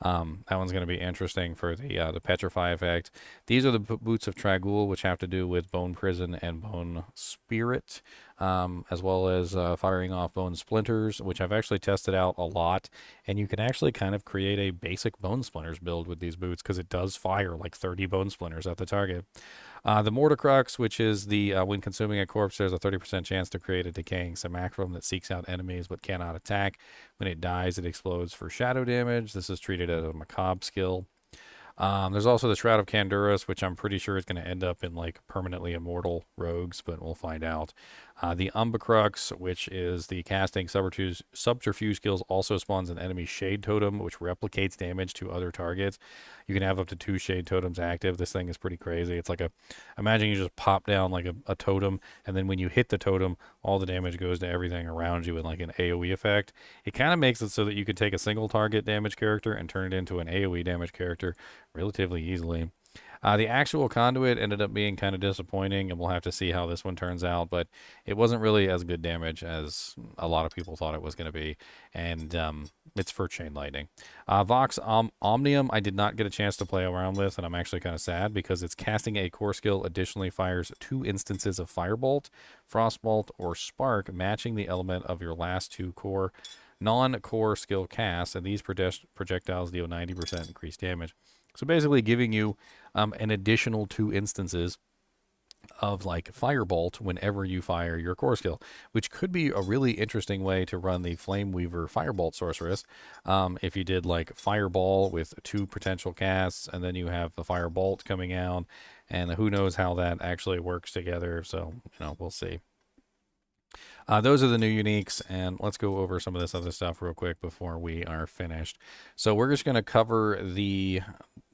That one's going to be interesting for the petrify effect. These are the boots of Tragul, which have to do with Bone Prison and Bone Spirit, as well as firing off Bone Splinters, which I've actually tested out a lot. And you can actually kind of create a basic Bone Splinters build with these boots because it does fire like 30 Bone Splinters at the target. The Mortarcrux, which is the when consuming a corpse, there's a 30% chance to create a decaying simulacrum that seeks out enemies but cannot attack. When it dies, it explodes for shadow damage. This is treated as a macabre skill. There's also the Shroud of Kandurus, which I'm pretty sure is going to end up in like permanently immortal rogues, but we'll find out. The Umbacrux, which is the casting subterfuge skills, also spawns an enemy Shade Totem, which replicates damage to other targets. You can have up to 2 Shade Totems active. This thing is pretty crazy. It's like imagine you just pop down like a totem, and then when you hit the totem, all the damage goes to everything around you in like an AoE effect. It kind of makes it so that you could take a single target damage character and turn it into an AoE damage character relatively easily. The actual conduit ended up being kind of disappointing, and we'll have to see how this one turns out, but it wasn't really as good damage as a lot of people thought it was going to be, and it's for chain lightning. Vox Omnium, I did not get a chance to play around with, and I'm actually kind of sad because it's casting a core skill additionally fires 2 instances of Firebolt, Frostbolt, or Spark, matching the element of your last 2 core non-core skill casts, and these projectiles deal 90% increased damage. So basically giving you an additional 2 instances of like Firebolt whenever you fire your core skill, which could be a really interesting way to run the Flame Weaver Firebolt Sorceress. If you did like Fireball with 2 potential casts, and then you have the Firebolt coming out, and who knows how that actually works together. So, we'll see. Those are the new uniques, and let's go over some of this other stuff real quick before we are finished. So we're just going to cover the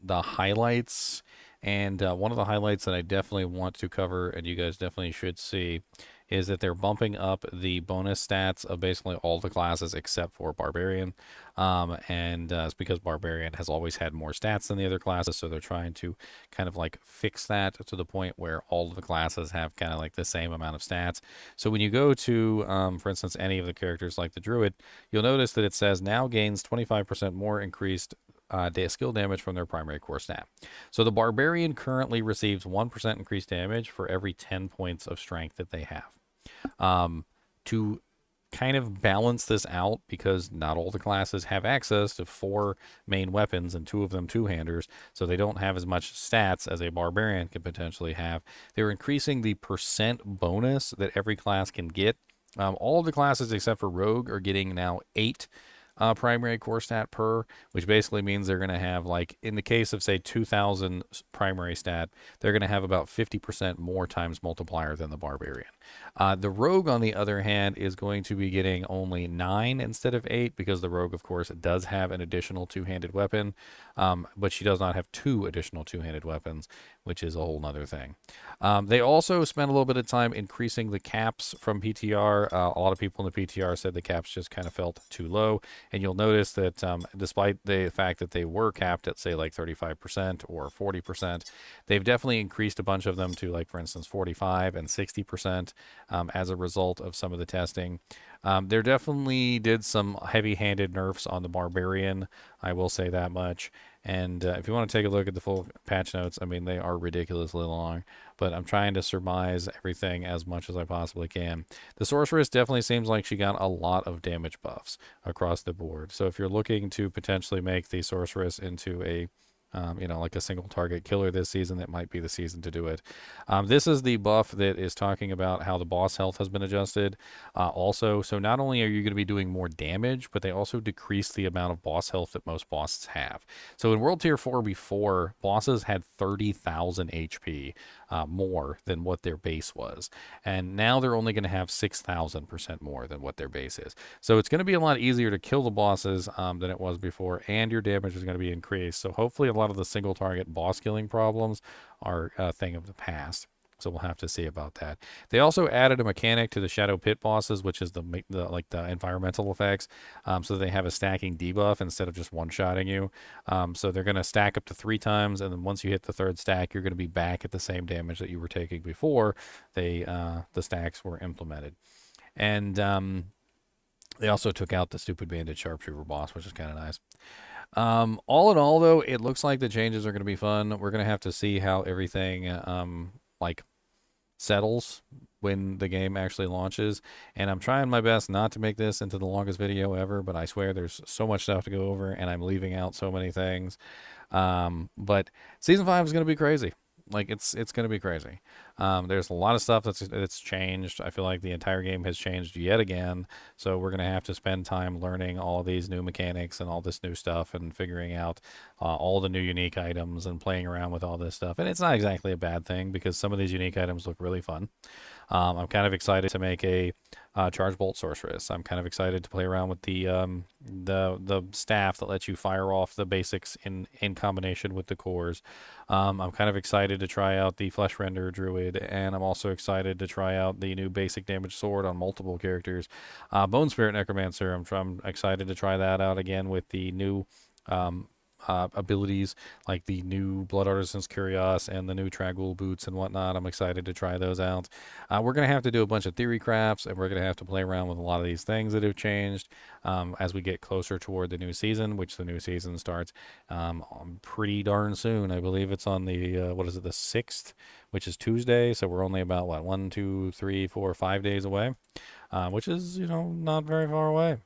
highlights, and one of the highlights that I definitely want to cover, and you guys definitely should see, is that they're bumping up the bonus stats of basically all the classes except for Barbarian. And it's because Barbarian has always had more stats than the other classes, so they're trying to kind of like fix that to the point where all of the classes have kind of like the same amount of stats. So when you go to, for instance, any of the characters like the Druid, you'll notice that it says now gains 25% more increased skill damage from their primary core stat. So the Barbarian currently receives 1% increased damage for every 10 points of strength that they have. To kind of balance this out, because not all the classes have access to 4 main weapons and 2 of them two-handers, so they don't have as much stats as a Barbarian could potentially have. They're increasing the percent bonus that every class can get. All of the classes except for Rogue are getting now 8 primary core stat per, which basically means they're going to have, like, in the case of, say, 2,000 primary stat, they're going to have about 50% more times multiplier than the Barbarian. The Rogue, on the other hand, is going to be getting only 9 instead of 8, because the Rogue, of course, does have an additional two-handed weapon, but she does not have 2 additional two-handed weapons, which is a whole nother thing. They also spent a little bit of time increasing the caps from PTR. A lot of people in the PTR said the caps just kind of felt too low, and you'll notice that despite the fact that they were capped at, say, like 35% or 40%, they've definitely increased a bunch of them to, like, for instance, 45 and 60% as a result of some of the testing. There definitely did some heavy-handed nerfs on the Barbarian, I will say that much. And if you want to take a look at the full patch notes, I mean, they are ridiculously long, but I'm trying to surmise everything as much as I possibly can. The Sorceress definitely seems like she got a lot of damage buffs across the board. So if you're looking to potentially make the Sorceress into a like a single target killer this season, that might be the season to do it. This is the buff that is talking about how the boss health has been adjusted. Also, so not only are you going to be doing more damage, but they also decrease the amount of boss health that most bosses have. So in World Tier 4 before, bosses had 30,000 HP more than what their base was. And now they're only going to have 6,000% more than what their base is. So it's going to be a lot easier to kill the bosses than it was before, and your damage is going to be increased. So hopefully a lot of the single target boss killing problems are a thing of the past. So we'll have to see about that. They also added a mechanic to the Shadow Pit bosses, which is the environmental effects, so they have a stacking debuff instead of just one-shotting you. So they're going to stack up to 3 times, and then once you hit the 3rd stack, you're going to be back at the same damage that you were taking before the stacks were implemented. And they also took out the stupid bandit sharpshooter boss, which is kind of nice. All in all, though, it looks like the changes are going to be fun. We're going to have to see how everything settles when the game actually launches, and I'm trying my best not to make this into the longest video ever, but I swear there's so much stuff to go over, and I'm leaving out so many things. But Season 5 is going to be crazy. Like, it's going to be crazy. There's a lot of stuff that's changed. I feel like the entire game has changed yet again, so we're going to have to spend time learning all these new mechanics and all this new stuff and figuring out all the new unique items and playing around with all this stuff. And it's not exactly a bad thing, because some of these unique items look really fun. I'm kind of excited to make a Charge Bolt Sorceress. I'm kind of excited to play around with the staff that lets you fire off the basics in combination with the cores. I'm kind of excited to try out the Flesh Render Druid, and I'm also excited to try out the new basic damage sword on multiple characters. Bone Spirit Necromancer, I'm excited to try that out again with the new abilities, like the new Blood Artisan's Curios and the new Tragul boots and whatnot. I'm excited to try those out. We're going to have to do a bunch of theory crafts, and we're going to have to play around with a lot of these things that have changed as we get closer toward the new season, which the new season starts pretty darn soon. I believe it's on the, the 6th, which is Tuesday, so we're only about, 1, 2, 3, 4, 5 days away, which is, not very far away.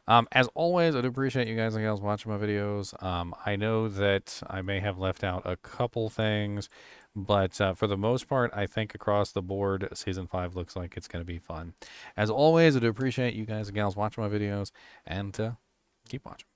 As always, I do appreciate you guys and gals watching my videos. I know that I may have left out a couple things, but for the most part, I think across the board, Season 5 looks like it's going to be fun. As always, I do appreciate you guys and gals watching my videos, and keep watching.